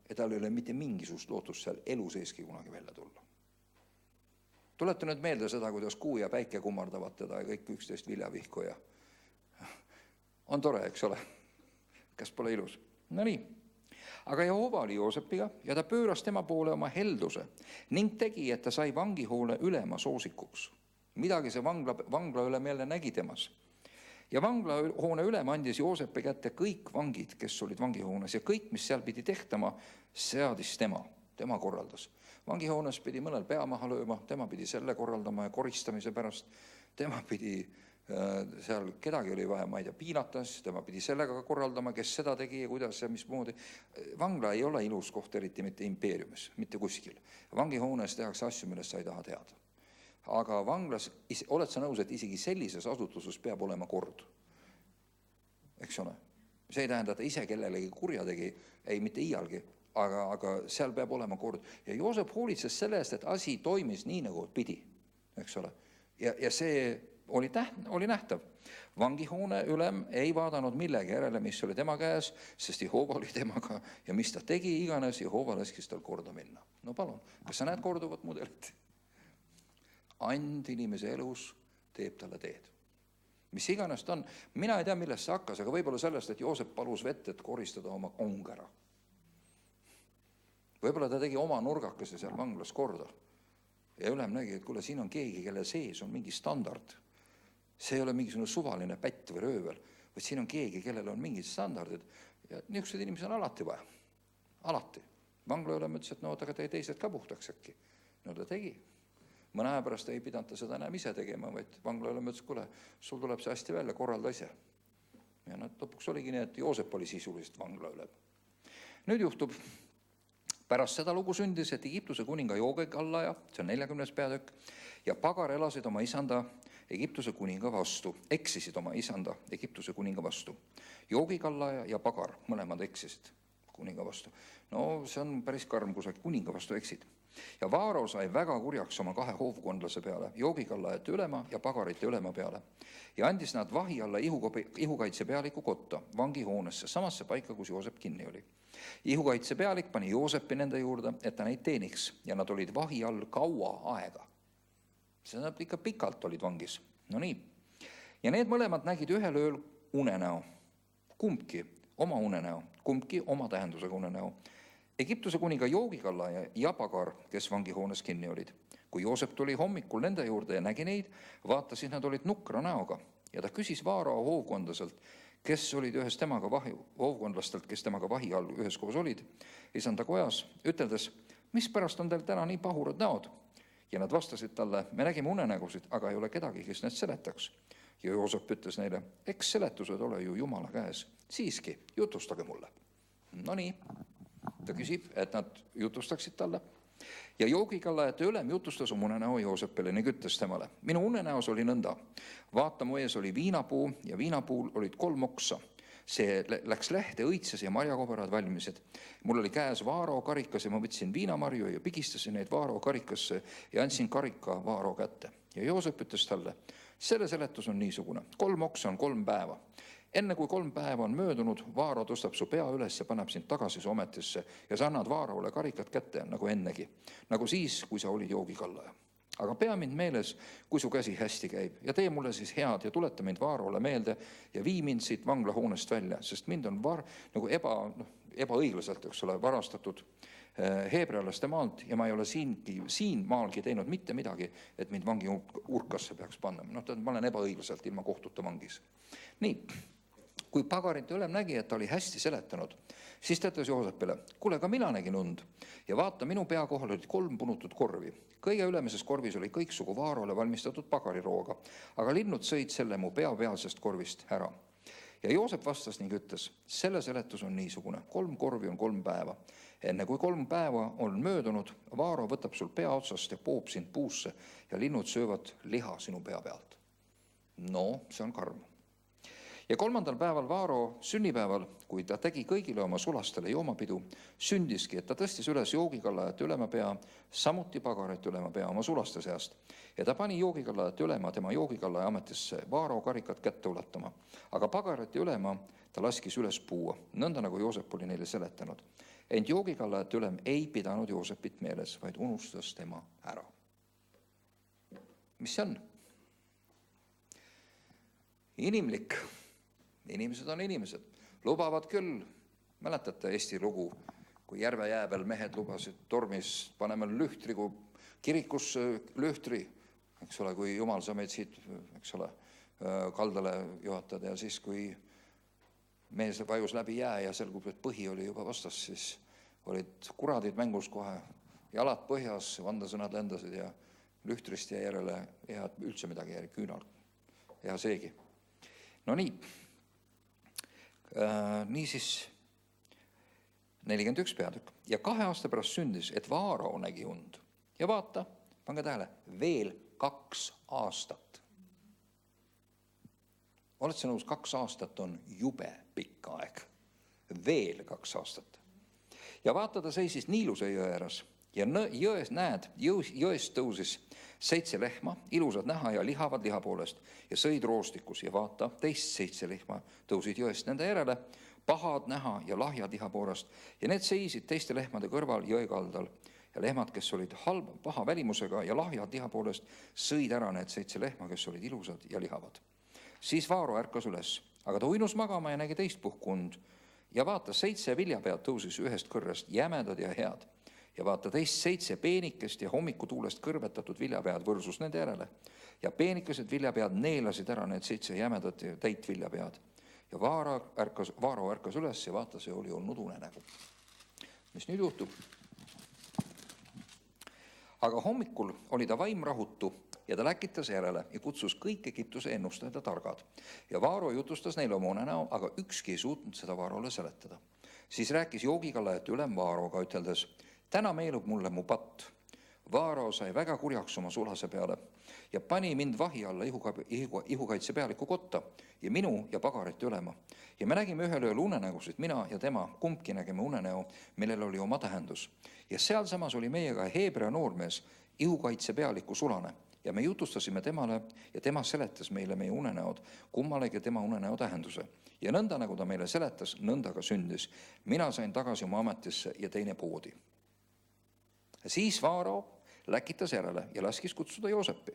ja tal ei ole mitte mingisugust lootust seal elu seeski kunagi välja tulla. Tuleta nüüd meelde seda, kuidas kuu ja päike kummardavad teda ja kõik 11 viljavihku ja on tore, eks ole. Kas pole ilus? No nii. Aga Jehova oli Joosepiga ja ta pööras tema poole oma helduse ning tegi, et ta sai vangihoone ülema soosikuks. Midagi see vangla ülem jälle nägi temas. Ja vanglahoone ülem andis Joosepi kätte kõik vangid, kes olid vangihoones ja kõik, mis seal pidi tehtama, seadis tema korraldas. Vangihoones pidi mõnel pea maha lööma, tema pidi selle korraldama ja koristamise pärast, tema pidi seal kedagi oli vaja, ma ei tea, piinatas, tema pidi sellega korraldama, kes seda tegi ja kuidas ja mismoodi. Vangla ei ole ilus koht, eriti mitte impeeriumis, mitte kuskil. Vangihoones tehakse asju, millest sa ei taha teada. aga vanglas, oled sa nõus, et isegi sellises asutuses peab olema kord? Eks ole? See ei tähenda, et ta ise kellelegi kurja tegi, ei mitte iialgi, aga seal peab olema kord. Ja Joosep hoolitses selle eest, et asi toimis nii, nagu pidi, eks ole. Ja see oli nähtav. Vangihoone ülem ei vaadanud millegi järele, mis oli tema käes, sest Jehova oli temaga ja mis ta tegi iganes, Jehova laskis tal korda minna. No palun, kas sa näed korduvat mudelit? And inimese elus teeb talle teed. Mis iganes ta on, mina ei tea, millest see hakkas, aga võib-olla sellest, et Joosep palus vett, et koristada oma kong ära. Võib-olla ta tegi oma nurgakese seal vanglas korda. Ja ülem nägi, et kuule, siin on keegi, kelle sees on mingi standard. See ei ole mingisugune suvaline pätt või röövel, vaid siin on keegi, kellel on mingid standardid. Ja niisugused inimesed on alati vaja. Alati. Vangla ülem ütles, et no, aga tee teised ka puhtaks äkki. No ta tegi. Mõne aja pärast ei pidanud ta seda enam ise tegema, vaid vangla ülem ütles, kuule, sul tuleb see hästi välja, korralda ise. Ja lõpuks oligi nii, et Joosep oli sisuliselt vangla ülem. Nüüd juhtub, pärast seda lugu sündis, et Egiptuse kuninga Joogikallaja, see on 40. peatükk, ja pagar elasid oma isanda Egiptuse kuninga vastu, eksisid oma isanda Egiptuse kuninga vastu. Joogikallaja ja pagar, mõlemad eksisid kuninga vastu. No see on päris karm, kui sa kuninga vastu eksid. Ja Vaaro sai väga kurjaks oma 2 hoovkondlase peale, Joogikallajate ülema ja pagarite ülema peale. Ja andis nad vahi alla ihukaitse pealiku kotta, vangihoonesse, samasse paika, kus Joosep kinni oli. Ihukaitse pealik pani Joosepi nende juurde, et ta neid teeniks, ja nad olid vahi all kaua aega. See nad ikka pikalt olid vangis. No nii. Ja need mõlemad nägid ühel ööl unenäo. Kumbki oma unenäo, kumbki oma tähendusega unenäo. Egiptuse kuninga Joogikallaja ja pagar, kes vangihoones kinni olid. Kui Joosep tuli hommikul nende juurde ja nägi neid, vaatasid nad olid nukra näoga. Ja ta küsis Vaaro hoovkondaselt, kes olid ühes temaga hoovkondlastelt, kes temaga vahi all üheskoos olid, isanda kojas, üteldes, mis pärast on teil täna nii pahurad näod? Ja nad vastasid talle, me nägime unenägusid, aga ei ole kedagi, kes need seletaks. Ja Joosep ütles neile, eks seletused ole ju Jumala käes. Siiski, jutustage mulle. No nii, ta küsib, et nad jutustaksid talle. Ja Joogikallajate ülem jutustas oma unenäo Joosepile ning ütles temale, minu unenäos oli nõnda. Vaata, mu ees oli viinapuu ja viinapuul olid 3 oksa. See läks lehte, õitses ja marjakoberad valmisid. Mul oli käes Vaaro karikas ja ma võtsin viinamarju ja pigistasin neid Vaaro karikasse ja andsin karika Vaaro kätte. Ja Joosep ütles talle, selle seletus on niisugune, 3 oksa on 3 päeva. Enne kui 3 päeva on möödunud, Vaaro tõstab su pea üles ja paneb sind tagasi su ametisse ja sa annad Vaarole karikat kätte nagu ennegi, nagu siis, kui sa olid Joogikallaja. Aga pea mind meeles, kui su käsi hästi käib ja tee mulle siis head ja tuleta mind Vaarole meelde ja vii mind siit vanglahoonest välja, sest mind on nagu ebaõiglaselt, eks ole, varastatud heebrealaste maalt ja ma ei ole siin maalgi teinud mitte midagi, et mind vangi urkasse peaks panna. Ma olen ebaõiglaselt ilma kohtuta vangis. Nii, kui pagarite ülem nägi, et ta oli hästi seletanud, siis ta ütles Joosepile, kuule, ka mina nägin und ja vaata, minu pea kohal olid 3 punutud korvi. Kõige ülemises korvis oli kõiksugu Vaarole valmistatud pagarirooga, aga linnud sõid selle mu pealsest korvist ära. Ja Joosep vastas ning ütles, selle seletus on niisugune, 3 korvi on 3 päeva. Enne kui 3 päeva on möödunud, Vaaro võtab sul pea otsast ja poob sind puusse ja linnud söövad liha sinu pea pealt. No, see on karm. Ja 3. päeval Vaaro sünnipäeval, kui ta tegi kõigile oma sulastele joomapidu, sündiski, et ta tõstis üles Joogikallajate ülema pea, samuti pagarite ülema pea oma sulaste seast. Ja ta pani Joogikallajate ülema tema Joogikallaja ametisse Vaaro karikat kätte ulatama. Aga pagarite ülema ta laskis üles puua, nõnda nagu Joosep oli neile seletanud. Ent Joogikallajate ülem ei pidanud Joosepit meeles, vaid unustas tema ära. Mis see on? Inimlik. Inimesed on inimesed. Lubavad küll, mäletate Eesti lugu, kui järve jää peal mehed lubasid tormis, paneme lühtri, kui kirikusse lühtri, eks ole, kui Jumal sa meid siit, eks ole, kaldale juhatad ja siis, kui mees vajus läbi jää ja selgub, et põhi oli juba vastas, siis olid kuradid mängus kohe, jalad põhjas, vandasõnad lendasid ja lühtrist jäi järele ja üldse midagi jäi küünal. Ja seegi. No nii. Niisiis 41 peatükk. Ja 2 aasta pärast sündis, et Vaaro nägi und. Ja vaata, pange tähele, veel 2 aastat. Oled sa nõus, 2 aastat on jube pikk aeg. Veel 2 aastat. Ja vaata, ta seisis Niiluse jõe ääres ja jões näed, jõest tõusis 7 lehma, ilusad näha ja lihavad liha poolest ja sõid roostikus ja vaata, teist 7 lehma tõusid jõest nende järele, pahad näha ja lahjad liha poolest ja need seisid teiste lehmade kõrval jõe kaldal ja lehmad, kes olid paha välimusega ja lahjad liha poolest, sõid ära need 7 lehma, kes olid ilusad ja lihavad. Siis Vaaro ärkas üles, aga ta uinus magama ja nägi teist puhkund ja vaata, 7 viljapead tõusis ühest kõrrest, jämedad ja head. Ja vaata, teist 7 peenikest ja hommikutuulest kõrvetatud viljapead võrsus nende järele. Ja peenikesed viljapead neelasid ära need 7 jämedad ja täit viljapead. Ja Vaaro ärkas üles ja vaata, see oli olnud unenägu. Mis nüüd juhtub? Aga hommikul oli ta vaim rahutu ja ta läkitas järele ja kutsus kõik Egiptuse ennustajad ja targad. Ja Vaaro jutustas neile oma unenäo, aga ükski ei suutnud seda Vaarole seletada. Siis rääkis joogikallajate ülem Vaaroga, üteldes, täna meelub mulle mu patt. Vaaro sai väga kurjaks oma sulase peale ja pani mind vahi alla ihukaitse pealiku kotta ja minu ja pagarite ülema. Ja me nägime ühel ööl unenägusid, mina ja tema, kumbki nägime unenäo, millel oli oma tähendus. Ja sealsamas oli meiega Heebrea noormees, ihukaitse pealiku sulane. Ja me jutustasime temale ja tema seletas meile meie unenäod, kummalegi tema unenäo tähenduse. Ja nõnda, nagu ta meile seletas, nõnda ka sündis. Mina sain tagasi oma ametisse ja teine poodi. Siis Vaaro läkitas järele ja laskis kutsuda Joosepi.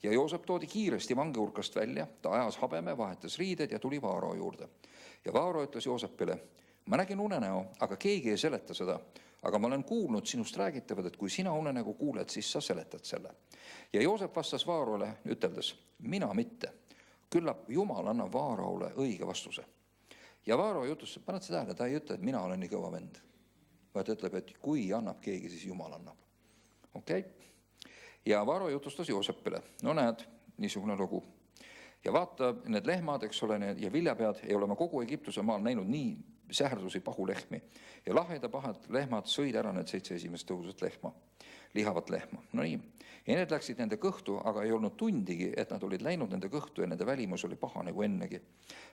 Ja Joosep toodi kiiresti vangeurkast välja, ta ajas habeme, vahetas riided ja tuli Vaaro juurde. Ja Vaaro ütles Joosepile, ma nägin unenäo, aga keegi ei seleta seda. Aga ma olen kuulnud sinust räägitavat, et kui sina unenägu kuuled, siis sa seletad selle. Ja Joosep vastas Vaarole üteldes, mina mitte. Küllap Jumal annab Vaarole õige vastuse. Ja Vaaro jutustab, paned seda tähele, ta ei ütle, et mina olen nii kõva vend. Vaid ütleb, et kui annab keegi, siis Jumal annab. Okei? Ja Vaaro jutustas Joosepile, no näed, niisugune lugu. Ja vaata, need lehmad, eks ole, ja viljapead ei ole ma kogu Egiptuse maal näinud nii säärdusi pahulehmi. Ja laheda pahad lehmad sõid ära need 7 esimest tõusvat lehma, lihavat lehma. No nii. Ja need läksid nende kõhtu, aga ei olnud tundigi, et nad olid läinud nende kõhtu ja nende välimus oli paha nagu ennegi.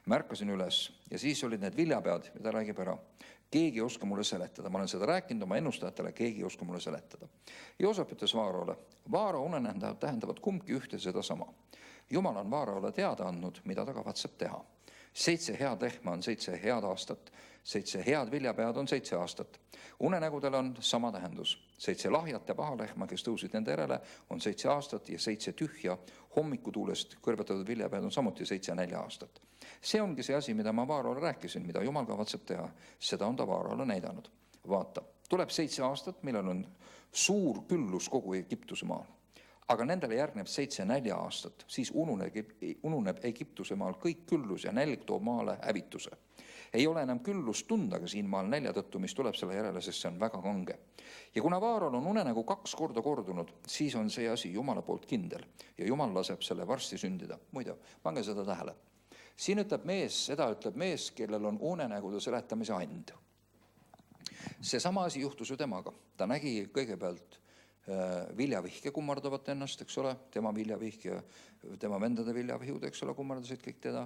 Märkasin üles ja siis olid need viljapead ja ta räägib ära. Keegi ei oska mulle seletada. Ma olen seda rääkinud oma ennustajatele, keegi ei oska mulle seletada. Joosep ütles Vaarole, Vaaro unenäod tähendavad kumbki ühte seda sama. Jumal on Vaarole teada andnud, mida ta kavatseb teha. 7 head lehma on 7 head aastat, 7 head viljapead on 7 aastat. Unenägudel on sama tähendus. 7 lahjat ja paha lehma, kes tõusid nende järele, on 7 aastat ja 7 tühja hommikutuulest kõrvetatud viljapead on samuti 7-4 aastat. See ongi see asi, mida ma Vaarole rääkisin, mida Jumal kavatseb teha. Seda on ta Vaarole näidanud. Vaata, tuleb 7 aastat, millel on suur küllus kogu Egiptuse maal. Aga nendele järgneb 7-4 aastat, siis ununeb Egiptuse maal kõik küllus ja nälg toob maale hävituse. Ei ole enam küllust tunda ka siin maal nälja tõttu, mis tuleb selle järele, sest see on väga kange. Ja kuna Vaarol on unenägu 2 korda kordunud, siis on see asi Jumala poolt kindel ja Jumal laseb selle varsti sündida. Muide, pange seda tähele. Siin ütleb mees, kellel on unenägude seletamise and. See sama asi juhtus ju temaga. Ta nägi kõigepealt viljavihke kummardavat ennast, eks ole, tema viljavihk ja tema vendade viljavihud, eks ole, kummardasid kõik teda.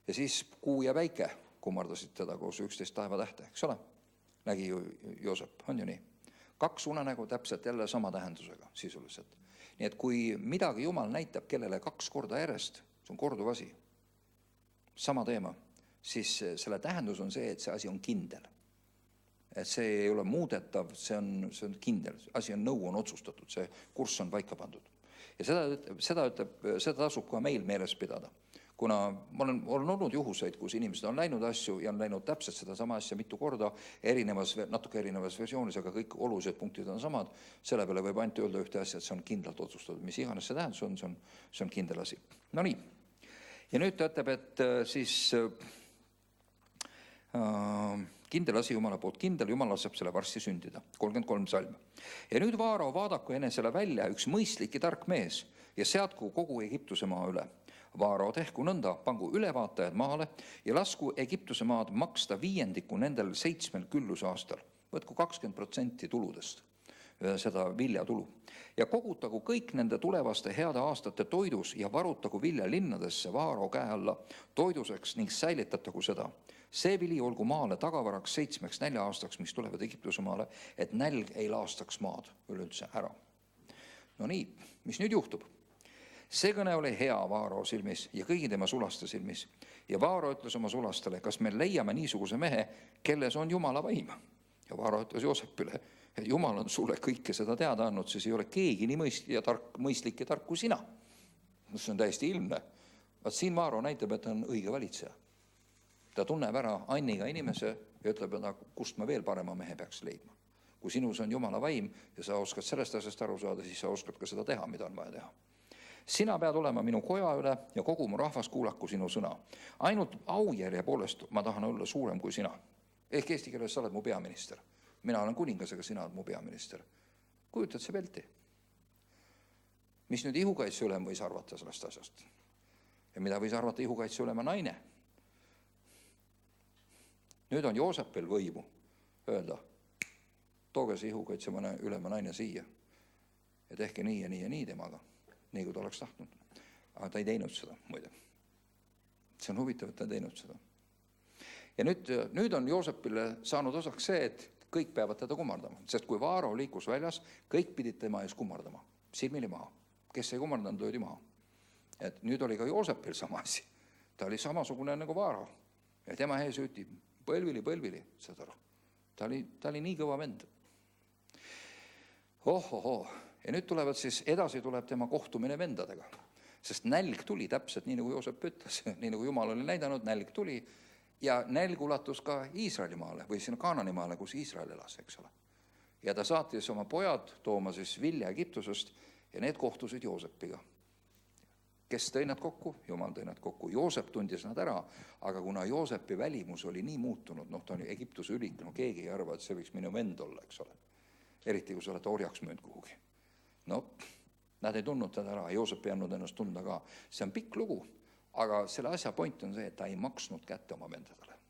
Ja siis kuu ja päike kummardasid teda koos 11 taevatähte, eks ole. Nägi ju Joosep, on ju nii. 2 unenägu täpselt jälle sama tähendusega sisuliselt. Nii et kui midagi Jumal näitab kellele 2 korda järjest, see on korduv asi, sama teema, siis selle tähendus on see, et see asi on kindel. Et see ei ole muudetav, see on kindel, asi on nõu, on otsustatud, see kurss on paika pandud. Ja seda tasub ka meil meeles pidada. Kuna ma olen olnud juhuseid, kus inimesed on läinud asju ja on läinud täpselt seda sama asja mitu korda, natuke erinevas versioonis, aga kõik olulised punktid on samad, selle peale võib ainult öelda ühte asja, et see on kindlalt otsustatud. Mis iganes see tähendus on, see on kindel asi. No nii. Ja nüüd ta ütleb, et siis kindel asi Jumala poolt kindel, Jumal laseb selle varsti sündida. 33 salm. Ja nüüd Vaaro vaadaku enesele välja üks mõistlik ja tark mees ja seadku kogu Egiptuse maa üle. Vaaro tehku nõnda, pangu ülevaatajad maale ja lasku Egiptuse maad maksta 5% nendel 7 külluse aastal. Võtku 20% tuludest. seda viljatulu. Ja kogutagu kõik nende tulevaste heade aastate toidus ja varutagu vilja linnadesse Vaaro käe alla toiduseks ning säilitatagu seda. See vili olgu maale tagavaraks 7-4 aastaks, mis tulevad Egiptuse maale, et nälg ei laastaks maad üleüldse ära. No nii, mis nüüd juhtub? See kõne oli hea Vaaro silmis ja kõigi tema sulaste silmis. Ja Vaaro ütles oma sulastele, kas me leiame niisuguse mehe, kelles on Jumala vaim? Ja Vaaro ütles Joosepile, et Jumal on sulle kõike seda teada andnud, siis ei ole keegi nii mõistlik ja tark kui sina. See on täiesti ilmne. Vaat siin Vaaro näitab, et ta on õige valitseja. Ta tunneb ära Anniga inimese ja ütleb, et kust ma veel parema mehe peaks leidma. Kui sinus on Jumala vaim ja sa oskad sellest asjast aru saada, siis sa oskad ka seda teha, mida on vaja teha. Sina pead olema minu koja üle ja kogu mu rahvas kuulaku sinu sõna. Ainult aujärje poolest ma tahan olla suurem kui sina. Ehk eesti keeles sa oled mu peaminister. Mina olen kuningas, aga sina oled mu peaminister. Kujutad see pilti? Mis nüüd ihukaitse ülem võis arvata sellest asjast? Ja mida võis arvata ihukaitse ülema naine? Nüüd on Joosepil võimu öelda, tooge see ihukaitse ülema naine siia ja tehke nii ja nii ja nii temaga, nii kui ta oleks tahtnud. Aga ta ei teinud seda, muide. See on huvitav, et ta ei teinud seda. Ja nüüd on Joosepile saanud osaks see, et kõik peavad teda kummardama, sest kui Vaaro liikus väljas, kõik pidid tema ees kummardama, silmili maha. Kes ei kummardanud, löödi maha. Et nüüd oli ka Joosepil sama asi. Ta oli samasugune nagu Vaaro ja tema ees hüüti põlvili, saad aru. Ta oli nii kõva vend. Ja nüüd edasi tuleb tema kohtumine vendadega, sest nälg tuli täpselt nii, nagu Joosep ütles, nii nagu Jumal oli näidanud, nälg tuli ja nälg ulatus ka Iisraeli maale või sinna Kaanani maale, kus Iisrael elas, eks ole. Ja ta saatis oma pojad tooma vilja Egiptusest ja need kohtusid Joosepiga. Kes tõi nad kokku? Jumal tõi nad kokku. Joosep tundis nad ära, aga kuna Joosepi välimus oli nii muutunud, ta oli Egiptuse ülik, keegi ei arva, et see võiks minu vend olla, eks ole. Eriti, kui sa oled orjaks müünud kuhugi. Nad ei tundnud teda ära, Joosep ei andnud ennast tunda ka. See on pikk lugu, aga selle asja point on see, et ta ei maksnud kätte oma vendadele.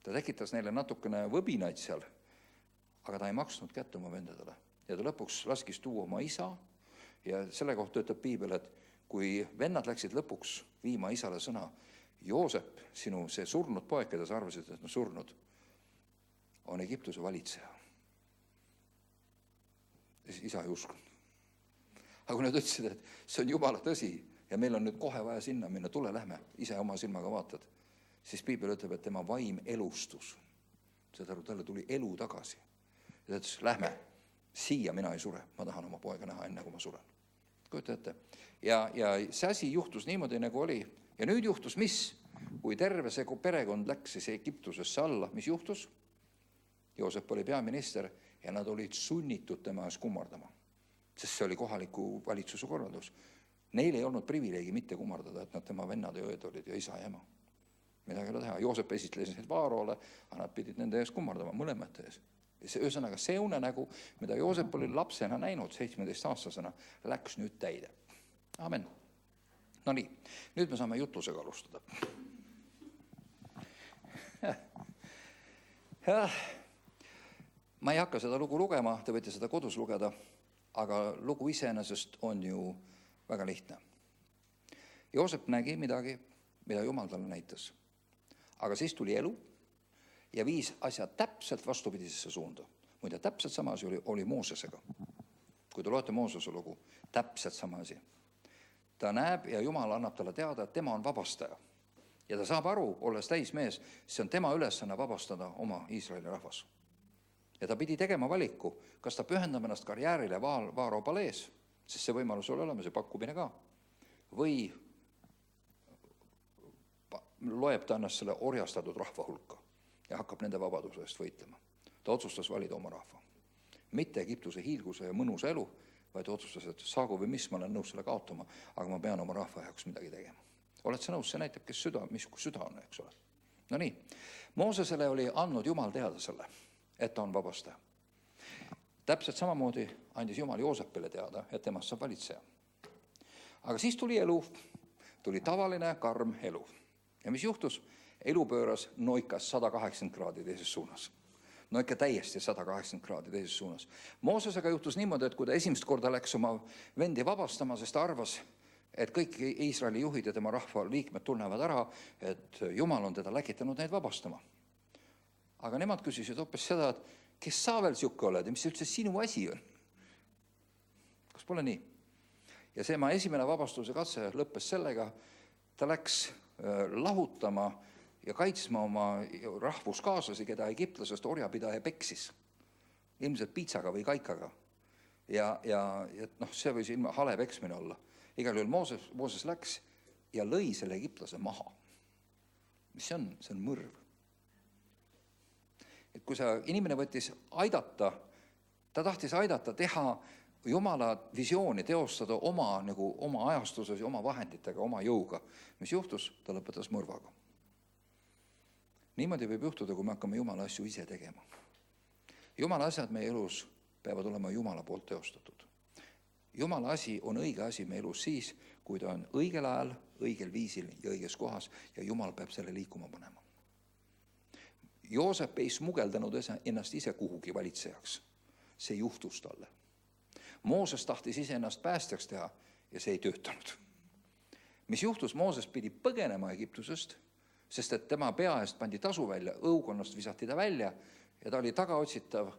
Ta tekitas neile natukene võbinaid seal, aga ta ei maksnud kätte oma vendadele. Ja ta lõpuks laskis tuua oma isa ja selle kohta ütleb piibel, et kui vennad läksid lõpuks viima isale sõna, Joosep, sinu see surnud poeg, keda sa arvasid, et surnud, on Egiptuse valitseja. Isa ei uskunud. Aga kui nad ütlesid, et see on Jumala tõsi ja meil on nüüd kohe vaja sinna minna, tule lähme, ise oma silmaga vaatad, siis piibel ütleb, et tema vaim elustus. Talle tuli elu tagasi. Ja ta ütles, lähme, siia mina ei sure, ma tahan oma poega näha enne, kui ma suren. Kujuta ette. Ja see asi juhtus niimoodi, nagu oli. Ja nüüd juhtus mis? Kui terve see perekond läks siis Egiptusesse alla, mis juhtus? Joosep oli peaminister ja nad olid sunnitud tema ees kummardama, sest see oli kohaliku valitsuse korraldus. Neil ei olnud privileegi mitte kummardada, et nad tema vennad ja ööd olid ja isa ja ema. Midagi ei ole teha. Joosep esitles neid Vaarole, aga nad pidid nende ees kummardama, mõlemate ees. Ühesõnaga, see unenägu, mida Joosep oli lapsena näinud, 17-aastasena, läks nüüd täide. Amen. No nii, nüüd me saame jutlusega alustada. Ma ei hakka seda lugu lugema, te võite seda kodus lugeda, aga lugu iseenesest on ju väga lihtne. Joosep nägi midagi, mida Jumal talle näitas. Aga siis tuli elu ja viis asja täpselt vastupidisesse suunda. Muide, täpselt sama asi oli Moosesega. Kui te loete Moosese lugu, täpselt sama asi. Ta näeb ja Jumal annab talle teada, et tema on vabastaja. Ja ta saab aru, olles täismees, see on tema ülesanne vabastada oma Iisraeli rahvas. Ja ta pidi tegema valiku, kas ta pühendab ennast karjäärile Vaaro palees, sest see võimalus oli olemas ja pakkumine ka, või loeb ta ennast selle orjastatud rahva hulka ja hakkab nende vabaduse eest võitlema. Ta otsustas valida oma rahva. Mitte Egiptuse hiilguse ja mõnusa elu, vaid otsustas, et saagu või mis, ma olen nõus selle kaotama, aga ma pean oma rahva jaoks midagi tegema. Oled sa nõus? See näitab, mis süda on, eks ole. No nii, Moosesele oli andnud Jumal teada selle, et ta on vabastaja. Täpselt samamoodi andis Jumal Joosepile teada, et temast saab valitseja. Aga siis tuli elu, tuli tavaline karm elu. Ja mis juhtus? Elu pööras noikas 180 kraadi teises suunas. no ikka täiesti 180 kraadi teises suunas. Moosesega juhtus niimoodi, et kui ta esimest korda läks oma vendi vabastama, sest ta arvas, et kõik Iisraeli juhid ja tema rahva liikmed tunnevad ära, et Jumal on teda läkitanud neid vabastama. Aga nemad küsisid hoopis seda, et kes sa veel siuke oled ja mis üldse sinu asi on? Kas pole nii? Ja see ma esimene vabastuse katse lõppes sellega, ta läks lahutama ja kaitsma oma rahvuskaaslasi, keda egiptlasest orjapidaja peksis. Ilmselt piitsaga või kaikaga. Ja see võis ilma hale peksmine olla. Igal juhul Mooses läks ja lõi selle egiptlase maha. Mis see on? See on mõrv. Et kui inimene võttis aidata, ta tahtis aidata teha Jumala visiooni, teostada oma ajastuses ja oma vahenditega, oma jõuga. Mis juhtus? Ta lõpetas mõrvaga. Niimoodi võib juhtuda, kui me hakkame Jumala asju ise tegema. Jumala asjad meie elus peavad olema Jumala poolt teostatud. Jumala asi on õige asi meie elus siis, kui ta on õigel ajal, õigel viisil ja õiges kohas ja Jumal peab selle liikuma panema. Joosep ei smugeldanud ennast ise kuhugi valitsejaks. See juhtus talle. Mooses tahtis ise ennast päästjaks teha ja see ei töötanud. Mis juhtus? Mooses pidi põgenema Egiptusest, sest et tema pea eest pandi tasu välja, õukonnast visati ta välja ja ta oli tagaotsitav,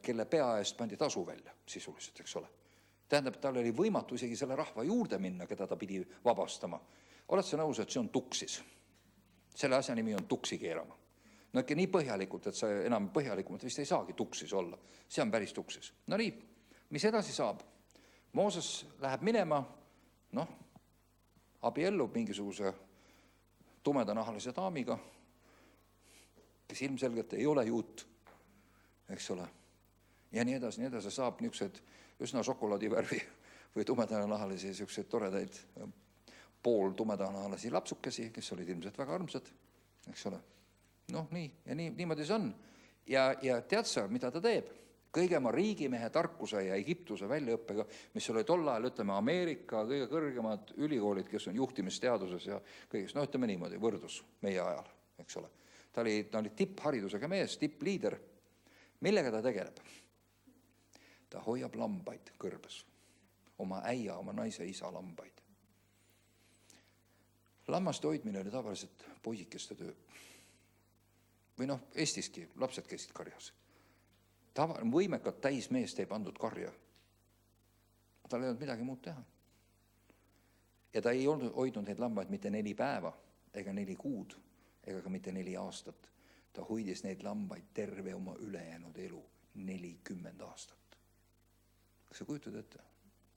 kelle pea eest pandi tasu välja sisuliselt, eks ole. Tähendab, tal oli võimatu isegi selle rahva juurde minna, keda ta pidi vabastama. Oled sa nõus, et see on tuksis? Selle asja nimi on tuksi keerama. No ikka nii põhjalikult, et sa enam põhjalikumalt vist ei saagi tuksis olla. See on päris tuksis. No nii, mis edasi saab? Mooses läheb minema, abiellub mingisuguse tumedanahalise daamiga, kes ilmselgelt ei ole juut, eks ole. Ja nii edasi saab niisugused üsna šokolaadivärvi või tumedanahalisi niisuguseid toredaid pool tumedanahalisi lapsukesi, kes olid ilmselt väga armsad, eks ole. Nii, ja niimoodi see on. Ja tead sa, mida ta teeb? Kõige oma riigimehe tarkuse ja Egiptuse väljaõppega, mis oli tol ajal, ütleme, Ameerika kõige kõrgemad ülikoolid, kes on juhtimisteaduses ja kõigest, ütleme niimoodi, võrdus meie ajal, eks ole. Ta oli tippharidusega mees, tippliider. Millega ta tegeleb? Ta hoiab lambaid kõrbes. Oma äia, oma naise isa lambaid. Lammaste hoidmine oli tavaliselt poisikeste töö. Või Eestiski, lapsed käisid karjas. Võimekad täismeest ei pandud karja. Tal ei olnud midagi muud teha. Ja ta ei hoidnud neid lambaid mitte 4 päeva, ega 4 kuud, ega ka mitte 4 aastat. Ta hoidis neid lambaid terve oma ülejäänud elu 40 aastat. Kas sa kujutad ette?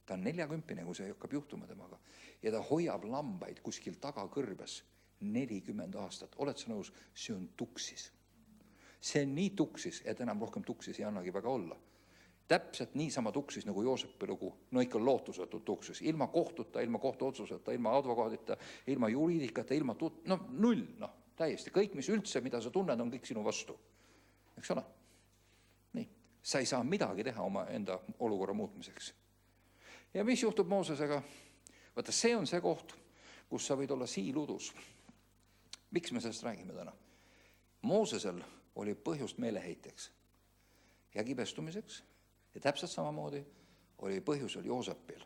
Ta on 40, kui see hakkab juhtuma temaga. Ja ta hoiab lambaid kuskil taga kõrbes 40 aastat. Oled sa nõus? See on tuksis. See on nii tuksis, et enam rohkem tuksis ei annagi väga olla. Täpselt niisama tuksis nagu Joosepi lugu. Ikka lootusetult tuksis. Ilma kohtuta, ilma kohtuotsuseta, ilma advokaadita, ilma juriidikata, ilma null. Täiesti. Kõik, mis üldse, mida sa tunned, on kõik sinu vastu. Eks ole? Nii. Sa ei saa midagi teha oma enda olukorra muutmiseks. Ja mis juhtub Moosesega? Vaata, see on see koht, kus sa võid olla siiludus. Miks me sellest räägime täna? Moosesel oli põhjust meeleheiteks ja kibestumiseks ja täpselt samamoodi oli põhjus Joosepil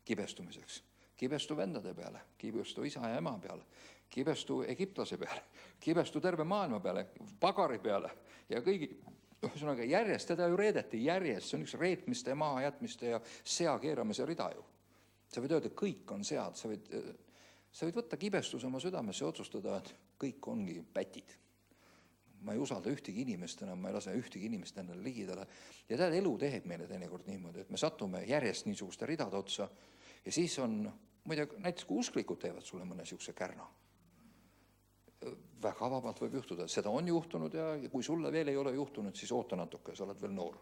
kibestumiseks. Kibestu vendade peale, kibestu isa ja ema peale, kibestu egiptlase peale, kibestu terve maailma peale, pagari peale ja kõigi, ühesõnaga järjest teda ju reedeti, järjest, see on üks reetmiste ja maha jätmiste ja sea keeramise rida ju. Sa võid öelda, kõik on sead, sa võid võtta kibestuse oma südamesse ja otsustada, et kõik ongi pätid. Ma ei usalda ühtegi inimest enam, ma ei lase ühtegi inimest endale ligidale. Ja tead, elu teeb meile teinekord niimoodi, et me satume järjest niisuguste ridade otsa ja siis on, muide, näiteks kui usklikud teevad sulle mõne niisuguse kärna. Väga vabalt võib juhtuda, seda on juhtunud ja kui sulle veel ei ole juhtunud, siis oota natuke, sa oled veel noor.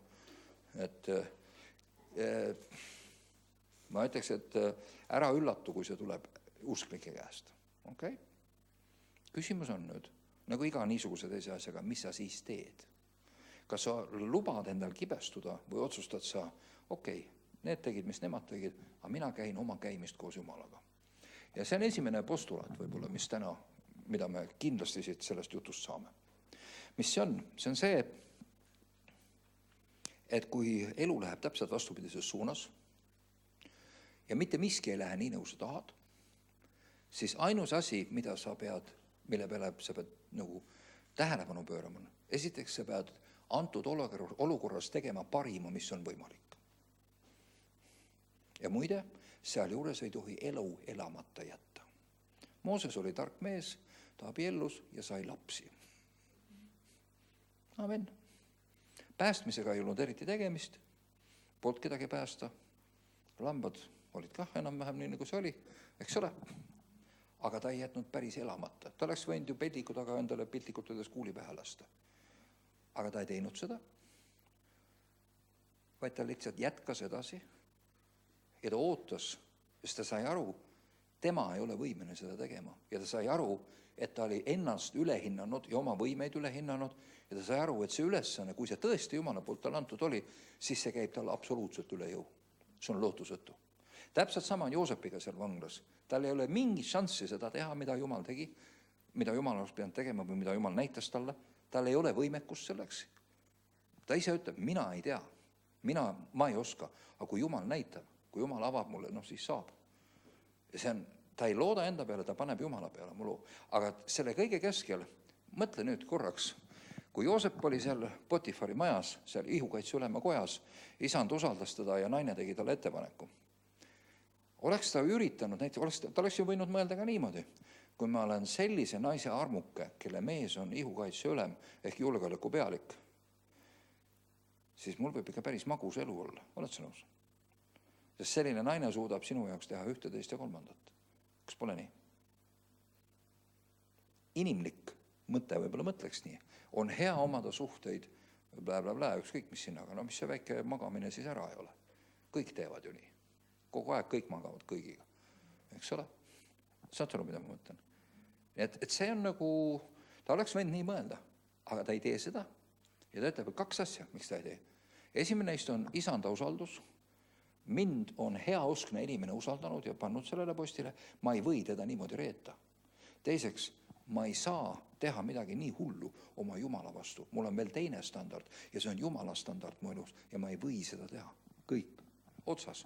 Ma ütleks, et ära üllatu, kui see tuleb usklike käest. Okay? Küsimus on nüüd, nagu iga niisuguse teise asjaga, mis sa siis teed? Kas sa lubad endal kibestuda või otsustad sa, need tegid, mis nemad tegid, aga mina käin oma käimist koos Jumalaga. Ja see on esimene postulaat võib-olla, mida me kindlasti sellest jutust saame. Mis see on? See on see, et kui elu läheb täpselt vastupidises suunas ja mitte miski ei lähe nii, nagu sa tahad, siis ainus asi, mille peale sa pead nagu tähelepanu pöörama, esiteks sa pead antud olukorras tegema parima, mis on võimalik. Ja muide, sealjuures ei tohi elu elamata jätta. Mooses oli tark mees, ta abiellus ja sai lapsi. Amen. Päästmisega ei olnud eriti tegemist, polnud kedagi päästa, lambad olid kah enam-vähem nii, nagu see oli, eks ole. Aga ta ei jätnud päris elamata. Ta oleks võinud ju peldiku taga endale piltlikult öeldes kuuli pähe lasta. Aga ta ei teinud seda, vaid ta lihtsalt jätkas edasi ja ta ootas, sest ta sai aru, tema ei ole võimeline seda tegema. Ja ta sai aru, et ta oli ennast ülehinnanud ja oma võimeid ülehinnanud ja ta sai aru, et see ülesanne, kui see tõesti Jumala poolt tal antud oli, siis see käib talle absoluutselt üle jõu. See on lootusetu. Täpselt sama on Joosepiga seal vanglas. Tal ei ole mingi šanssi seda teha, mida Jumal tegi, mida Jumal oleks pidanud tegema või mida Jumal näitas talle. Tal ei ole võimekust selleks. Ta ise ütleb, mina ei tea, ma ei oska, aga kui Jumal näitab, kui Jumal avab mulle, siis saab. Ja ta ei looda enda peale, ta paneb Jumala peale mu loo. Aga selle kõige keskel, mõtle nüüd korraks, kui Joosep oli seal Potifari majas, seal ihukaitse ülema kojas, isand usaldas teda ja naine tegi talle ettepaneku. Oleks ta üritanud, ta oleks ju võinud mõelda ka niimoodi, kui ma olen sellise naise armuke, kelle mees on ihukaitse ülem ehk julgeoleku pealik, siis mul võib ikka päris magus elu olla, oled sa nõus? Sest selline naine suudab sinu jaoks teha 1, 2 ja 3. Kas pole nii? Inimlik mõte võib-olla mõtleks nii. On hea omada suhteid, ükskõik mis sinna, aga mis see väike magamine siis ära ei ole. Kõik teevad ju nii. Kogu aeg kõik magavad kõigiga. Eks ole? Saad aru, mida ma mõtlen? Et see on nagu, ta oleks võinud nii mõelda, aga ta ei tee seda. Ja ta ütleb 2 asja, miks ta ei tee. Esimene neist on isanda usaldus. Mind on heauskne inimene usaldanud ja pannud sellele postile. Ma ei või teda niimoodi reeta. Teiseks, ma ei saa teha midagi nii hullu oma Jumala vastu. Mul on veel teine standard ja see on Jumala standard mu elus ja ma ei või seda teha. Kõik otsas.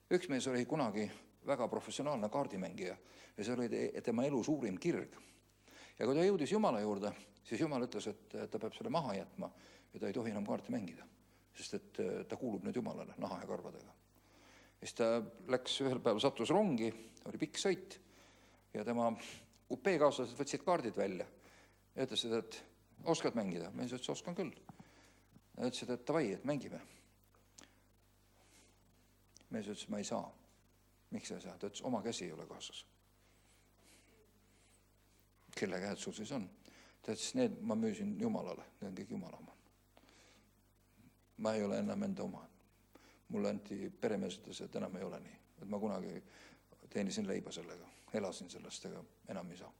Üks mees oli kunagi väga professionaalne kaardimängija ja see oli tema elu suurim kirg. Ja kui ta jõudis Jumala juurde, siis Jumal ütles, et ta peab selle maha jätma ja ta ei tohi enam kaarti mängida, sest et ta kuulub nüüd Jumalale naha ja karvadega. Ja siis ta läks ühel päeval, sattus rongi, oli pikk sõit ja tema kupeekaaslased võtsid kaardid välja ja ütlesid, et oskad mängida. Mees ütles, oskan küll. Ja ütlesid, et davai, et mängime. Mees ütles, ma ei saa. Miks sa ei saa? Ta ütles, oma käsi ei ole kaasas. Kelle käed sul siis on? Ta ütles, need ma müüsin Jumalale, need on kõik Jumala oma. Ma ei ole enam enda oma. Mulle anti peremees ütles, et enam ei ole nii. Et ma kunagi teenisin leiba sellega, elasin sellest, aga enam ei saa.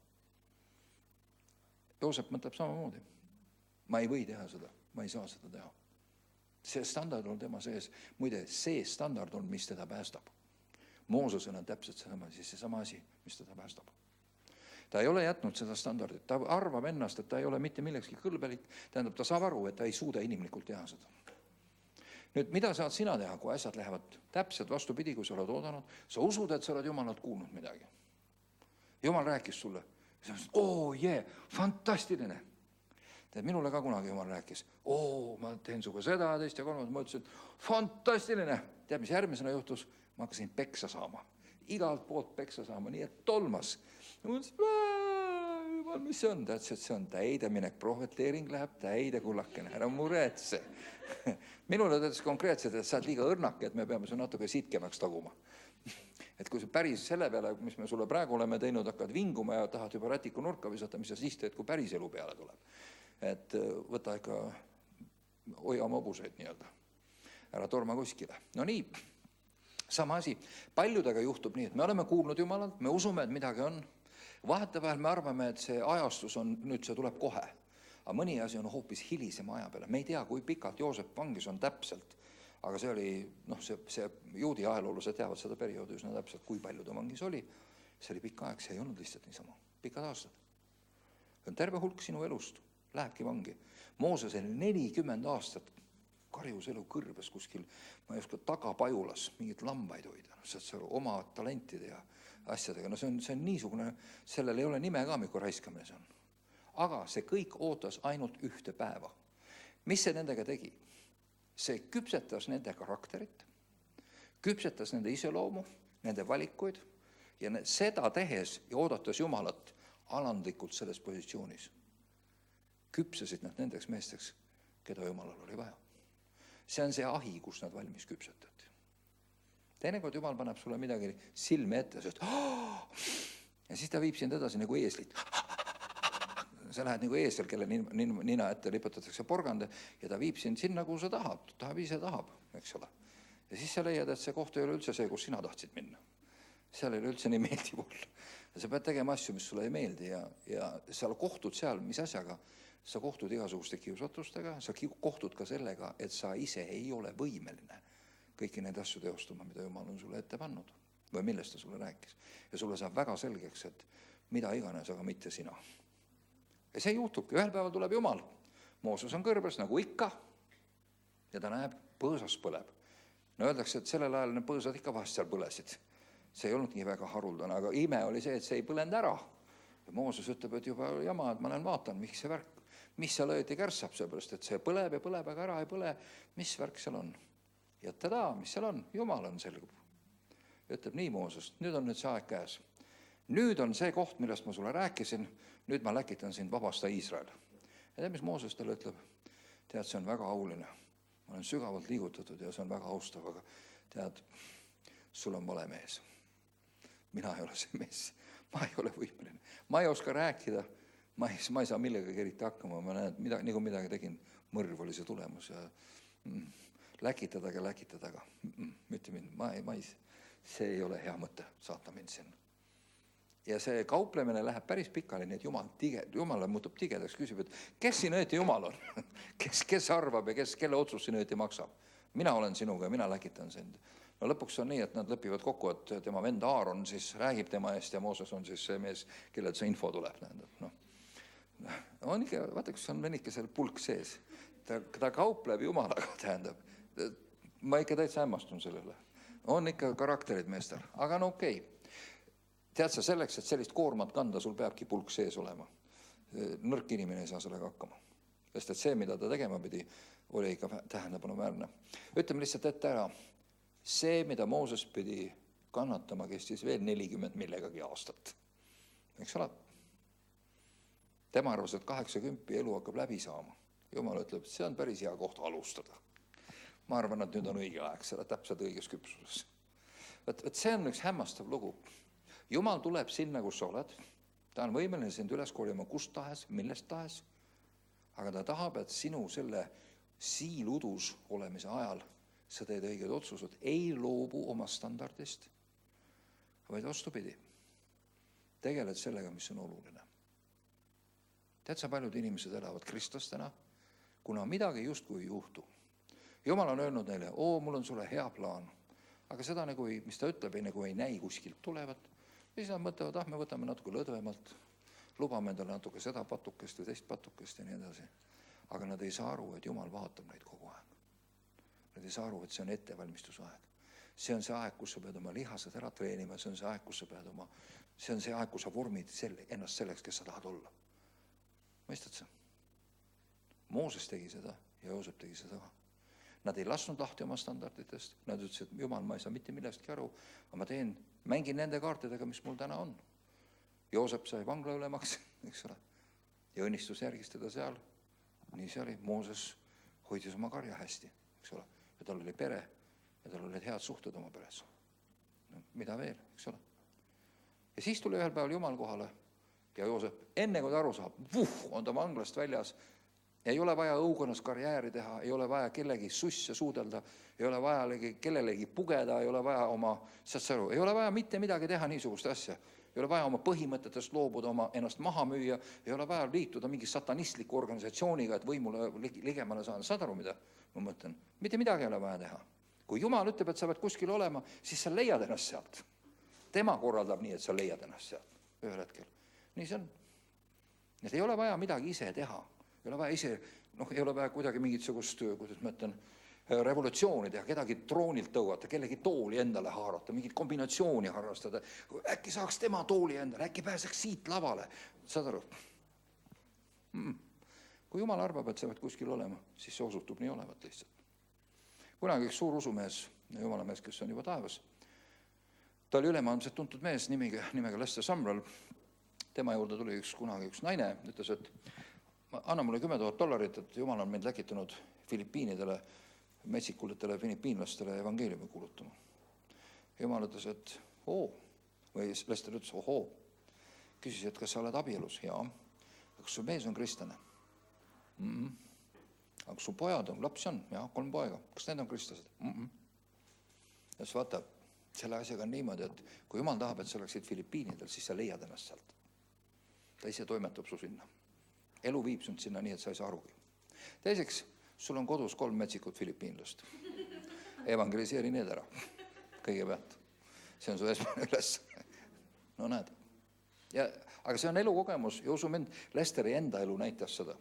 Joosep mõtleb samamoodi. Ma ei või teha seda, ma ei saa seda teha. See standard on tema sees. Muide, see standard on, mis teda päästab. Moosesel on täpselt seesama asi, mis teda päästab. Ta ei ole jätnud seda standardit. Ta arvab ennast, et ta ei ole mitte millekski kõlbelik. Tähendab, ta saab aru, et ta ei suuda inimlikult teha seda. Nüüd, mida saad sina teha, kui asjad lähevad täpselt vastupidi, kui sa oled oodanud? Sa usud, et sa oled Jumalalt kuulnud midagi. Jumal rääkis sulle. Sa mõtlesid, fantastiline. Minule ka kunagi Jumal rääkis, ma teen suga seda, teist ja 3. Ma ütlesin, fantastiline. Tead, mis järgmisena juhtus? Ma hakkasin peksa saama. Igalt poolt peksa saama, nii et tolmas. Ma mõtlesin, mis see on? Tead, see on täideminek, prohveteering läheb täide kullakene, ära muretse. Minule ütles konkreetselt, et sa oled liiga õrnake, et me peame su natuke sitkemaks taguma. Et kui sa päris selle peale, mis me sulle praegu oleme teinud, hakkad vinguma ja tahad juba rätiku nurka visata, mis sa siis teed, kui päris elu peale tuleb. Et võta ikka hoia oma hobuseid nii-öelda. Ära torma kuskile. No nii, sama asi. Paljudega juhtub nii, et me oleme kuulnud Jumalalt, me usume, et midagi on. Vahetevahel me arvame, et see ajastus on, nüüd see tuleb kohe. Aga mõni asi on hoopis hilisema aja peale. Me ei tea, kui pikalt Joosep vangis on täpselt. Aga see oli, see juudi ajaloolased teavad seda perioodi üsna täpselt, kui palju ta vangis oli. See oli pikk aeg, see ei olnud lihtsalt niisama. Pikad aastad. See on terve hulk sinu elust. Lähebki vangi. Mooses oli 40 aastat karjuselu kõrbes kuskil, ma ei oska, tagapajulas mingit lambaid hoida, saad sa aru, oma talentide ja asjadega, no see on niisugune, sellel ei ole nime ka, mikku raiskamine see on. Aga see kõik ootas ainult ühte päeva. Mis see nendega tegi? See küpsetas nende karakterit, küpsetas nende iseloomu, nende valikuid ja seda tehes ja oodates Jumalat alandlikult selles positsioonis. Küpsesid nad nendeks meesteks, keda Jumalal oli vaja. See on see ahi, kus nad valmis küpsetati. Teinekord Jumal paneb sulle midagi silme ette, ja siis ta viib sind edasi nagu eeslit. Sa lähed nagu eesel, kelle nina ette liputatakse porgande ja ta viib sind sinna, kuhu sa tahab, ise tahab, eks ole. Ja siis sa leiad, et see koht ei ole üldse see, kus sina tahtsid minna. Seal ei ole üldse nii meeldiv olla. Ja sa pead tegema asju, mis sulle ei meeldi ja sa kohtud seal, mis asjaga, sa kohtud igasuguste kiusatustega, sa kohtud ka sellega, et sa ise ei ole võimeline kõiki neid asju teostama, mida Jumal on sulle ette pannud või millest ta sulle rääkis. Ja sulle saab väga selgeks, et mida iganes, aga mitte sina. Ja see juhtubki, ühel päeval tuleb Jumal. Mooses on kõrbes nagu ikka ja ta näeb, põõsas põleb. No öeldakse, et sellel ajal need põõsad ikka vahest seal põlesid. See ei olnud nii väga haruldane, aga ime oli see, et see ei põlend ära. Ja Mooses ütleb, et juba jama, et ma olen vaatan, miks see värk, mis seal õieti kärssab, seepärast, et see põleb ja põleb, aga ära ei põle, mis värk seal on. Ja tada, mis seal on? Jumal on selgub. Ütleb nii Mooses, nüüd on nüüd see aeg käes. Nüüd on see koht, millest ma sulle rääkisin, nüüd ma läkitan sind vabasta Iisrael. Ja tead, mis Mooses talle ütleb? Tead, see on väga auline. Ma olen sügavalt liigutatud ja see on väga austav, aga tead, sul on vale mees. Mina ei ole see mees. Ma ei ole võimeline. Ma ei oska rääkida. Ma ei saa millegagi eriti hakkama. Ma näen, et nagu midagi tegin. Mõrv oli see tulemus ja läkitadaga. Mitte mind. See ei ole hea mõte saata mind sinna. Ja see kauplemine läheb päris pikali, nii et Jumal muutub tigedaks, küsib, et kes siin õieti Jumal on? Kes arvab ja kelle otsus siin õieti maksab? Mina olen sinuga ja mina läkitan sind. No lõpuks on nii, et nad lõpivad kokku, et tema vend Aaron siis räägib tema eest ja Mooses on siis see mees, kellelt see info tuleb. On ikka, vaata, kus on ikka seal pulk sees. Ta kaupleb Jumalaga, tähendab. Ma ikka täitsa hämmastun sellele. On ikka karakterid meestel, aga no okei. Tead sa selleks, et sellist koormat kanda, sul peabki pulk sees olema. Nõrk inimene ei saa sellega hakkama. Sest et see, mida ta tegema pidi, oli ikka tähelepanuväärne. Ütleme lihtsalt ette ära. See, mida Mooses pidi kannatama, kestis veel 40 millegagi aastat. Eks ole? Tema arvas, et 80 elu hakkab läbi saama. Jumal ütleb, et see on päris hea koht alustada. Ma arvan, et nüüd on õige aeg selle täpselt õiges küpsuses. See on üks hämmastav lugu. Jumal tuleb sinna, kus sa oled. Ta on võimeline sind üles korjama kust tahes, millest tahes. Aga ta tahab, et sinu selle siiludus olemise ajal sa teed õiged otsused, ei loobu oma standardist, vaid vastupidi. Tegeled sellega, mis on oluline. Tead sa, paljud inimesed elavad kristlastena, kuna midagi justkui ei juhtu. Jumal on öelnud neile, mul on sulle hea plaan, aga seda, mis ta ütleb, ei näi kuskilt tulevat. Ja siis nad mõtlevad, me võtame natuke lõdvemalt, lubame endale natuke seda patukest või teist patukest ja nii edasi. Aga nad ei saa aru, et Jumal vaatab neid kogu aeg. Nad ei saa aru, et see on ettevalmistusaeg. See on see aeg, kus sa pead oma lihased ära treenima, see on see aeg, kus sa vormid ennast selleks, kes sa tahad olla. Mõistad sa? Mooses tegi seda ja Joosep tegi seda ka. Nad ei lasknud lahti oma standarditest. Nad ütlesid, et Jumal, ma ei saa mitte millestki aru, aga ma mängin nende kaartidega, mis mul täna on. Joosep sai vangla ülemaks, eks ole, ja õnnistus järgis teda seal. Nii see oli. Mooses hoidis oma karja hästi, eks ole, ja tal oli pere ja tal olid head suhted oma peres. No, mida veel, eks ole. Ja siis tuli ühel päeval Jumal kohale ja Joosep, enne kui ta aru saab, on ta vanglast väljas. Ei ole vaja õukonnas karjääri teha, ei ole vaja kellegi susse suudelda, ei ole vaja kellelegi pugeda, ei ole vaja ei ole vaja mitte midagi teha niisugust asja. Ei ole vaja oma põhimõtetest loobuda, ennast maha müüa, ei ole vaja liituda mingi satanistliku organisatsiooniga, et võimule ligemale saada. Saad aru, mida ma mõtlen? Mitte midagi ei ole vaja teha. Kui Jumal ütleb, et sa pead kuskil olema, siis sa leiad ennast sealt. Tema korraldab nii, et sa leiad ennast sealt ühel hetkel. Nii see on. Et ei ole vaja midagi ise teha. Ei ole vaja ise, ei ole vaja kuidagi mingisugust, kuidas ma ütlen, revolutsiooni teha, kedagi troonilt tõugata, kellegi tooli endale haarata, mingit kombinatsiooni harrastada. Äkki saaks tema tooli endale, äkki pääseks siit lavale. Saad aru? Kui Jumal arvab, et sa pead kuskil olema, siis see osutub nii olevat lihtsalt. Kunagi üks suur usumees, jumalamees, kes on juba taevas, ta oli ülemaailmselt tuntud mees nimega Lester Sumrall. Tema juurde tuli kunagi üks naine, ütles, et anna mulle $10,000, et Jumal on meid läkitanud Filipiinidele, metsikulitele filipiinlastele evangeeliumi kuulutama. Jumal ütles, et või Lester ütles, küsis, et kas sa oled abielus? Jaa. Kas su mees on kristlane? Aga kas su pojad on, lapsi on? Jaa, 3 poega. Kas need on kristlased? Ja siis vaata, selle asjaga on niimoodi, et kui Jumal tahab, et sa oleksid Filipiinidel, siis sa leiad ennast sealt. Ta ise toimetab su sinna. Elu viib sind sinna nii, et sa ei saa arugi. Teiseks, sul on kodus 3 metsikut filipiinlast. Evangeliseeri need ära. Kõigepealt. See on su esmane üles. No näed. Aga see on elukogemus ja usu mind, Lesteri enda elu näitas seda.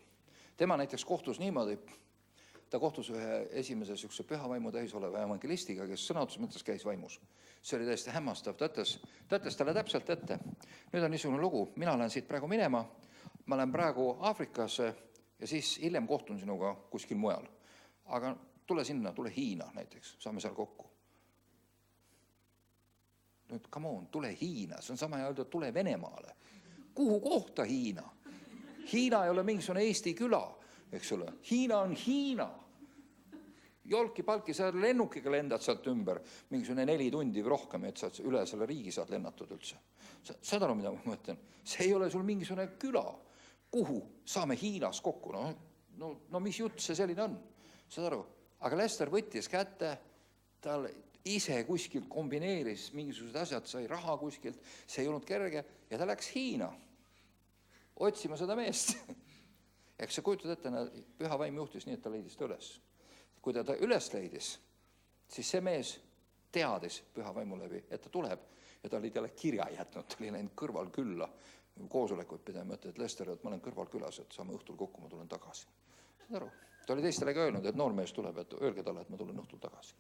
Tema näiteks kohtus niimoodi, ta kohtus ühe esimese pühavaimu täis oleva evangelistiga, kes sõnaduse mõttes käis vaimus. See oli täiesti hämmastav. Ta ütles talle täpselt ette. Nüüd on niisugune lugu, mina lähen siit praegu minema, ma lähen praegu Aafrikasse ja siis hiljem kohtun sinuga kuskil mujal. Aga tule sinna, tule Hiina näiteks, saame seal kokku. Nüüd, come on, tule Hiina, see on sama ja öelda, tule Venemaale. Kuhu kohta Hiina? Hiina ei ole mingisugune Eesti küla, eks ole. Hiina on Hiina. Jolki-palki, sa lennukiga lendad sealt ümber mingisugune 4 tundi või rohkem, et sa üle selle riigi saad lennatud üldse. Saad aru, mida ma mõtlen? See ei ole sul mingisugune küla. Kuhu saame Hiinas kokku? No mis jutt see selline on? Saad aru? Aga Lester võttis kätte, tal ise kuskilt kombineeris mingisugused asjad, sai raha kuskilt, see ei olnud kerge ja ta läks Hiina otsima seda meest. Eks sa kujutad ette, püha vaim juhtis nii, et ta leidis ta üles. Kui ta üles leidis, siis see mees teadis püha vaimu läbi, et ta tuleb ja ta oli talle kirja jätnud, ta oli läinud kõrval külla koosolekuid pidama, et Lester, et ma olen kõrval külas, et saame õhtul kokku, ma tulen tagasi. Saad aru? Ta oli teistele ka öelnud, et noormees tuleb, et öelge talle, et ma tulen õhtul tagasi.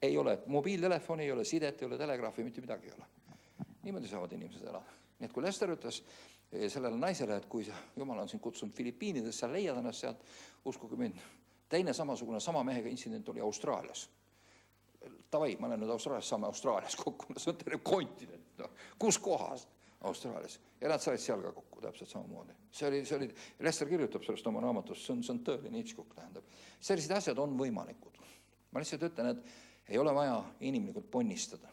Ei ole mobiiltelefoni, ei ole sidet, ei ole telegraafi, mitte midagi ei ole. Niimoodi saavad inimesed elada. Nii et kui Lester ütles sellele naisele, et kui Jumal on sind kutsunud Filipiinides, sa leiad ennast sealt, uskuge mind, teine samasugune sama mehega intsident oli Austraalias. Tavai, ma olen nüüd Austraalias, saame Austraalias kokku, see on terve kontinent, kus kohas Austraalias. Ja nad said seal ka kokku täpselt samamoodi. See oli, Lester kirjutab sellest oma raamatust, see on tõeline Hitchcock, tähendab. Sellised asjad on võimalikud. Ma lihtsalt ütlen, et ei ole vaja inimlikult ponnistada.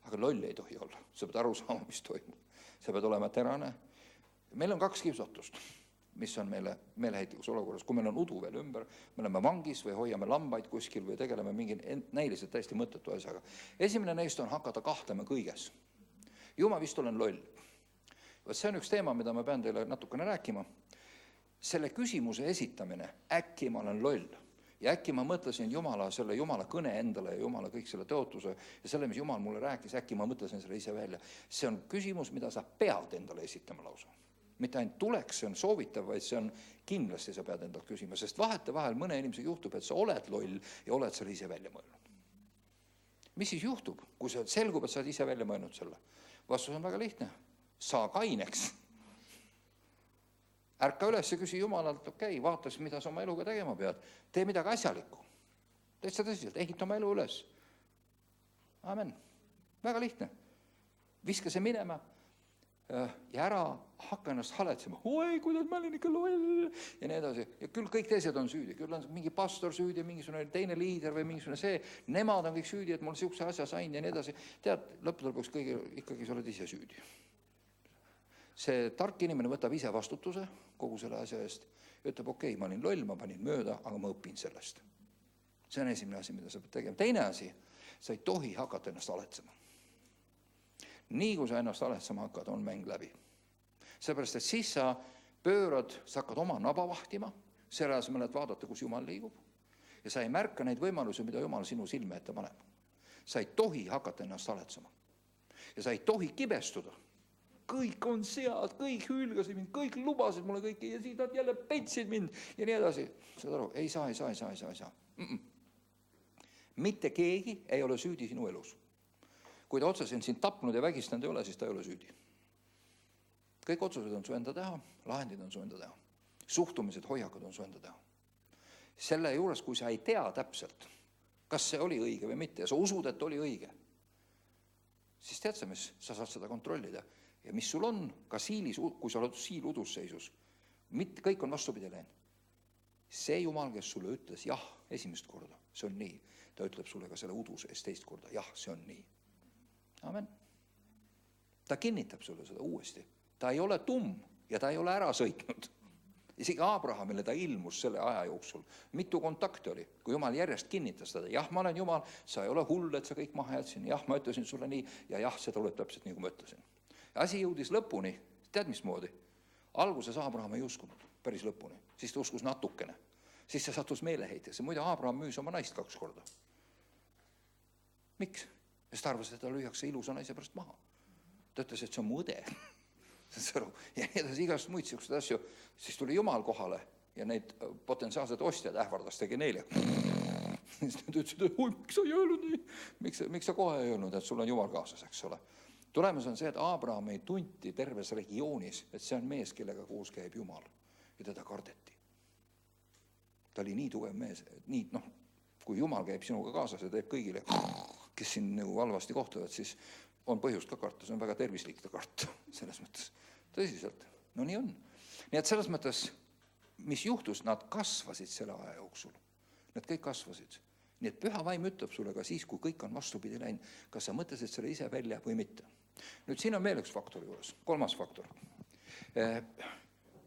Aga loll ei tohi olla. Sa pead aru saama, mis toimub. Sa pead olema terane. Meil on 2 kiusatust, mis on meile meeleheitlikus olukorras. Kui meil on udu veel ümber, me oleme vangis või hoiame lambaid kuskil või tegeleme mingi näiliselt täiesti mõttetu asjaga. Esimene neist on hakata kahtlema kõiges. Ju ma vist olen loll. See on üks teema, mida ma pean teile natukene rääkima. Selle küsimuse esitamine, äkki ma olen loll. Ja äkki ma mõtlesin selle Jumala kõne endale ja Jumala kõik selle tõotuse ja selle, mis Jumal mulle rääkis, äkki ma mõtlesin selle ise välja. See on küsimus, mida sa pead endale esitama lausa. Mitte ainult tuleks, see on soovitav, vaid see on kindlasti sa pead endalt küsima, sest vahel mõne inimesega juhtub, et sa oled loll ja oled selle ise välja mõelnud. Mis siis juhtub, kui sa selgub, et sa oled ise välja mõelnud selle? Vastus on väga lihtne. Saa kaineks. Ärka üles ja küsi Jumalalt, vaatas, mida sa oma eluga tegema pead. Tee midagi asjalikku. Täitsa tõsiselt, ehita oma elu üles. Amen. Väga lihtne. Viska see minema ja ära hakka ennast haletsema. Oi, kuidas ma olin ikka loll ja nii edasi. Ja küll kõik teised on süüdi. Küll on mingi pastor süüdi, mingisugune teine liider või mingisugune see. Nemad on kõik süüdi, et mul siukse asja sain ja nii edasi. Tead, lõppude lõpuks ikkagi sa oled ise süüdi. See tark inimene võtab ise vastutuse kogu selle asja eest. Ütleb, okei, ma olin loll, ma panin mööda, aga ma õpin sellest. See on esimene asi, mida sa pead tegema. Teine asi, sa ei tohi hakata ennast aletsema. Nii kui sa ennast aletsema hakkad, on mäng läbi. Seepärast, et siis sa pöörad, sa hakkad oma naba vahtima, selle asemel, et vaadata, kus Jumal liigub. Ja sa ei märka neid võimalusi, mida Jumal sinu silme ette paneb. Sa ei tohi hakata ennast aletsema. Ja sa ei tohi kibestuda. kõik on sead, kõik hülgasid mind, kõik lubasid mulle kõike ja siis nad jälle petsid mind ja nii edasi. Saad aru, ei saa. Mitte keegi ei ole süüdi sinu elus. Kui ta otseselt sind tapnud ja vägistanud ei ole, siis ta ei ole süüdi. Kõik otsused on su enda teha, lahendid on su enda teha. Suhtumised, hoiakud on su enda teha. Selle juures, kui sa ei tea täpselt, kas see oli õige või mitte ja sa usud, et oli õige, siis tead sa, mis sa saad seda kontrollida. Ja mis sul on, ka siilis, kui sa oled siiludusseisus, mitte kõik on vastupidi läinud. See Jumal, kes sulle ütles jah esimest korda, see on nii. Ta ütleb sulle ka selle uduse eest teist korda, jah, see on nii. Amen. Ta kinnitab sulle seda uuesti. Ta ei ole tumm ja ta ei ole ära sõitnud. Isegi Abrahamile ta ilmus selle aja jooksul. Mitu kontakti oli, kui Jumal järjest kinnitas teda. Jah, ma olen Jumal, sa ei ole hull, et sa kõik maha jätsin. Jah, ma ütlesin sulle nii ja jah, see tuleb täpselt nii, kui ma ütlesin. Asi jõudis lõpuni, tead mismoodi? Alguses Abraham ei uskunud päris lõpuni, siis ta uskus natukene. Siis ta sattus meeleheitesse. Muide, Abraham müüs oma naist 2 korda. Miks? Sest ta arvas, et ta lüüakse ilusa naise pärast maha. Ta ütles, et see on mu õde. Ja edasi igast muid siuksed asju. Siis tuli Jumal kohale ja neid potentsiaalsed ostjad ähvardas tegi neile. Siis nad ütlesid, et miks sa ei öelnud nii? Miks sa kohe ei öelnud, et sul on Jumal kaasas, eks ole? Tulemus on see, et Abraham ei tunti terves regioonis, et see on mees, kellega koos käib Jumal. Ja teda kardeti. Ta oli nii tugev mees, nii, kui Jumal käib sinuga kaasas ja teeb kõigile, kes siin nagu halvasti kohtuvad, siis on põhjust ka karta, see on väga tervislik ta karta, selles mõttes. Tõsiselt, no nii on. Nii et selles mõttes, mis juhtus, nad kasvasid selle aja jooksul. Nad kõik kasvasid. Nii et püha vaim ütleb sulle ka siis, kui kõik on vastupidi läinud, kas sa mõtlesid selle ise välja või mitte. Nüüd siin on veel üks faktor juures, 3. faktor.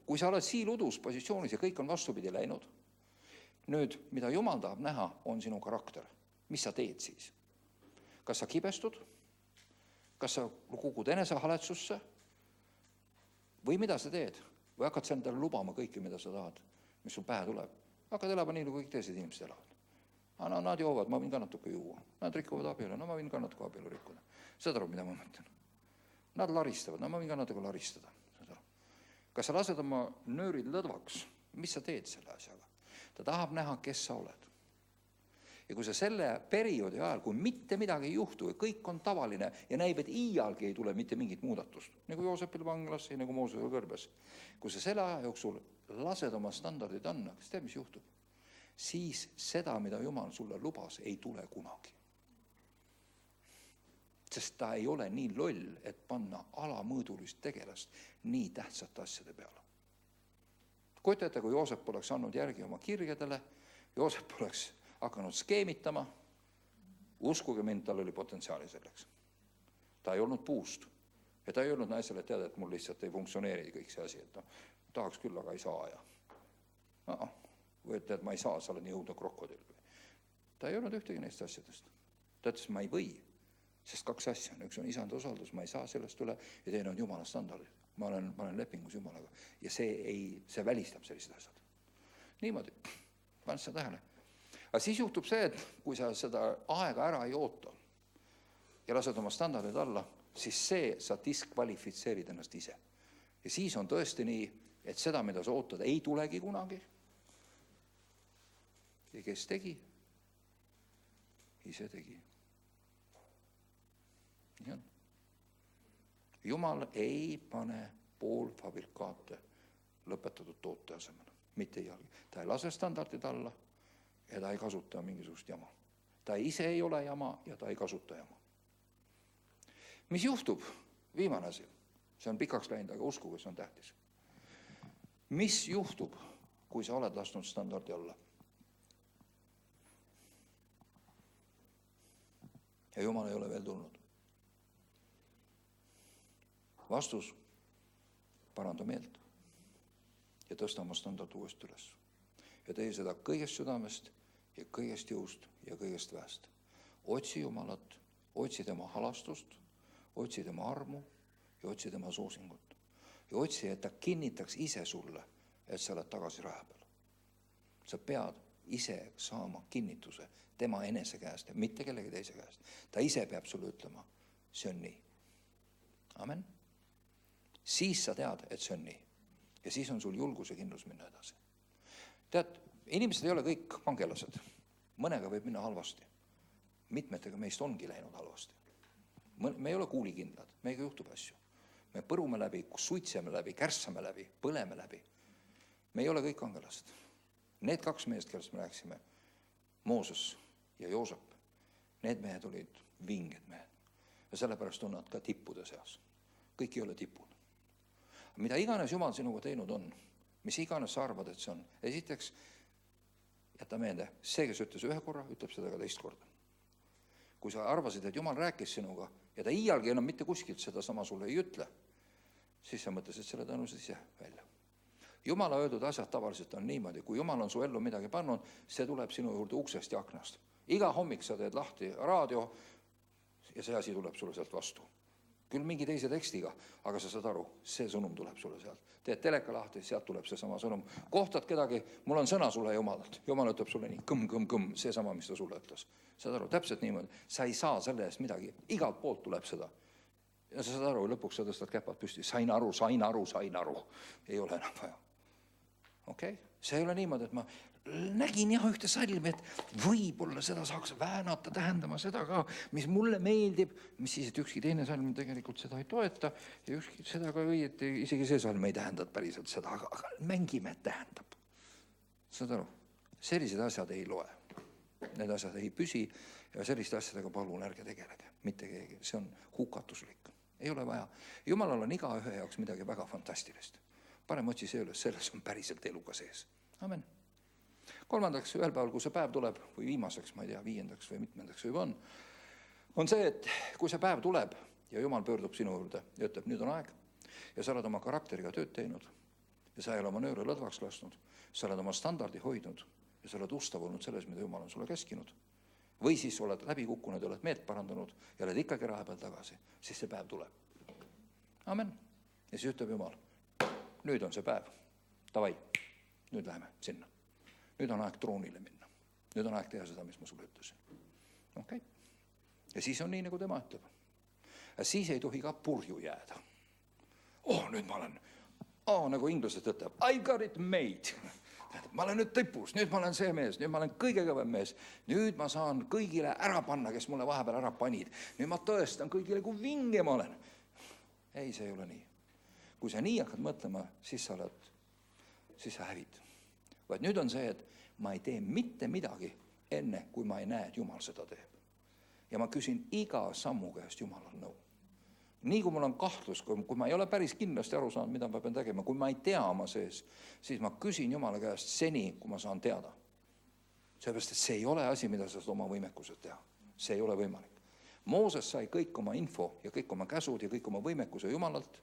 Kui sa oled siiludus positsioonis ja kõik on vastupidi läinud, nüüd, mida Jumal tahab näha, on sinu karakter. Mis sa teed siis? Kas sa kibestud? Kas sa kukud enesehaletsusse? Või mida sa teed? Või hakkad sa endale lubama kõike, mida sa tahad, mis sul pähe tuleb? Hakkad elama nii, nagu kõik teised inimesed elavad. No, nad joovad, ma võin ka natuke juua. Nad rikuvad abielu, no ma võin ka natuke abielu rikkuda. Saad aru, mida ma mõtlen? Nad laristavad, no ma võin ka natuke laristada. Kas sa lased oma nöörid lõdvaks? Mis sa teed selle asjaga? Ta tahab näha, kes sa oled. Ja kui sa selle perioodi ajal, kui mitte midagi ei juhtu ja kõik on tavaline ja näib, et iialgi ei tule mitte mingit muudatust, nagu Joosepil vanglas ja nagu Moosesel kõrbes, kui sa selle aja jooksul lased oma standardid anna, kas tead, mis juhtub? Siis seda, mida Jumal sulle lubas, ei tule kunagi. Sest ta ei ole nii loll, et panna alamõõdulist tegelast nii tähtsate asjade peale. Kujutate, kui Joosep oleks andnud järgi oma kirjadele, Joosep oleks hakanud skeemitama, uskuge mind, tal oli potentsiaali selleks. Ta ei olnud puust ja ta ei olnud naisele teada, et mul lihtsalt ei funktsioneeri kõik see asi, et tahaks küll, aga ei saa ja või et ma ei saa, sa oled nii õudne krokodill. Ta ei olnud ühtegi neist asjadest. Ta ütles, ma ei või, sest 2 asja on. Üks on isanda usaldus, ma ei saa sellest üle ja teine on Jumala standardid. Ma olen lepingus Jumalaga ja see välistab sellised asjad. Niimoodi, paned sa tähele. Aga siis juhtub see, et kui sa seda aega ära ei oota ja lased oma standardid alla, siis sa diskvalifitseerid ennast ise. Ja siis on tõesti nii, et seda, mida sa ootad, ei tulegi kunagi. Ja kes tegi? Ise tegi. Nii on. Jumal ei pane poolfabrikaate lõpetatud toote asemel. Mitte iialgi. Ta ei lase standardid alla ja ta ei kasuta mingisugust jama. Ta ise ei ole jama ja ta ei kasuta jama. Mis juhtub? Viimane asi. See on pikaks läinud, aga uskuge, see on tähtis. Mis juhtub, kui sa oled lasknud standardi alla? Ja Jumal ei ole veel tulnud. Vastus, paranda meelt ja tõsta oma standard uuesti üles. Ja tee seda kõigest südamest ja kõigest jõust ja kõigest väest. Otsi Jumalat, otsi tema halastust, otsi tema armu ja otsi tema soosingut. Ja otsi, et ta kinnitaks ise sulle, et sa oled tagasi raja peal. Sa pead ise saama kinnituse tema enese käest ja mitte kellegi teise käest. Ta ise peab sulle ütlema, see on nii. Amen. siis sa tead, et see on nii. Ja siis on sul julgus ja kindlus minna edasi. Tead, inimesed ei ole kõik kangelased. Mõnega võib minna halvasti. Mitmetega meist ongi läinud halvasti. Me ei ole kuulikindlad, meiega juhtub asju. Me põrume läbi, suitseme läbi, kärssame läbi, põleme läbi. Me ei ole kõik kangelased. Need 2 meest, kellest me rääkisime, Mooses ja Joosep, need mehed olid vinged mehed. Ja sellepärast on nad ka tippude seas. Kõik ei ole tipud. Mida iganes Jumal sinuga teinud on, mis iganes sa arvad, et see on. Esiteks, jäta meelde, see, kes ütles 1 korra, ütleb seda ka 2 korda. Kui sa arvasid, et Jumal rääkis sinuga ja ta iialgi enam mitte kuskilt seda sama sulle ei ütle, siis sa mõtlesid selle tõenäoliselt ise välja. Jumala öeldud asjad tavaliselt on niimoodi, kui Jumal on su ellu midagi pannud, see tuleb sinu juurde uksest ja aknast. Iga hommik sa teed lahti raadio ja see asi tuleb sulle sealt vastu. Küll mingi teise tekstiga, aga sa saad aru, see sõnum tuleb sulle sealt. Teed teleka lahti, sealt tuleb see sama sõnum. Kohtad kedagi, mul on sõna sulle Jumalalt. Jumal ütleb sulle nii, kõmm, see sama, mis ta sulle ütles. Saad aru, täpselt niimoodi. Sa ei saa selle eest midagi. Igalt poolt tuleb seda. Ja sa saad aru, lõpuks sa tõstad käpad püsti. Sain aru. Ei ole enam vaja. Okei? See ei ole niimoodi, et ma nägin jah ühte salmi, et võib-olla seda saaks väänata tähendama seda ka, mis mulle meeldib, mis siis, et ükski teine salm tegelikult seda ei toeta ja ükski seda ka õieti, isegi see salm ei tähenda päriselt seda, aga mängime, et tähendab. Saad aru? Sellised asjad ei loe. Need asjad ei püsi ja selliste asjadega palun ärge tegelege. Mitte keegi. See on hukatuslik. Ei ole vaja. Jumalal on iga ühe jaoks midagi väga fantastilist. Parem otsi see üles, selles on päriselt eluga sees. Amen. 3. ühel päeval, kui see päev tuleb, või viimaseks, ma ei tea, 5. või mitmendaks juba on see, et kui see päev tuleb ja Jumal pöördub sinu juurde ja ütleb, nüüd on aeg ja sa oled oma karakteriga tööd teinud ja sa ei ole oma nööre lõdvaks lasknud, sa oled oma standardi hoidnud ja sa oled ustav olnud selles, mida Jumal on sulle käskinud. Või siis oled läbi kukkunud ja oled meelt parandanud ja oled ikkagi raha peal tagasi, siis see päev tuleb. Amen. Ja siis ütleb Jumal, nüüd on see päev. Davai, nüüd läheme sinna. Nüüd on aeg troonile minna. Nüüd on aeg teha seda, mis ma sulle ütlesin. Okei. Ja siis on nii, nagu tema ütleb. Ja siis ei tohi ka purju jääda. Nüüd ma olen, nagu inglased ütleb, I got it made. Ma olen nüüd tipus, nüüd ma olen see mees, nüüd ma olen kõige kõvem mees. Nüüd ma saan kõigile ära panna, kes mulle vahepeal ära panid. Nüüd ma tõestan kõigile, kui vinge ma olen. Ei, see ei ole nii. Kui sa nii hakkad mõtlema, siis sa hävid. Vaid nüüd on see, et ma ei tee mitte midagi enne, kui ma ei näe, et Jumal seda teeb. Ja ma küsin iga sammu käest Jumalal nõu. Nii kui mul on kahtlus, kui ma ei ole päris kindlasti aru saanud, mida ma pean tegema, kui ma ei tea oma sees, siis ma küsin Jumala käest seni, kui ma saan teada. Seepärast, et see ei ole asi, mida sa saad oma võimekused teha. See ei ole võimalik. Mooses sai kõik oma info ja kõik oma käsud ja kõik oma võimekuse Jumalalt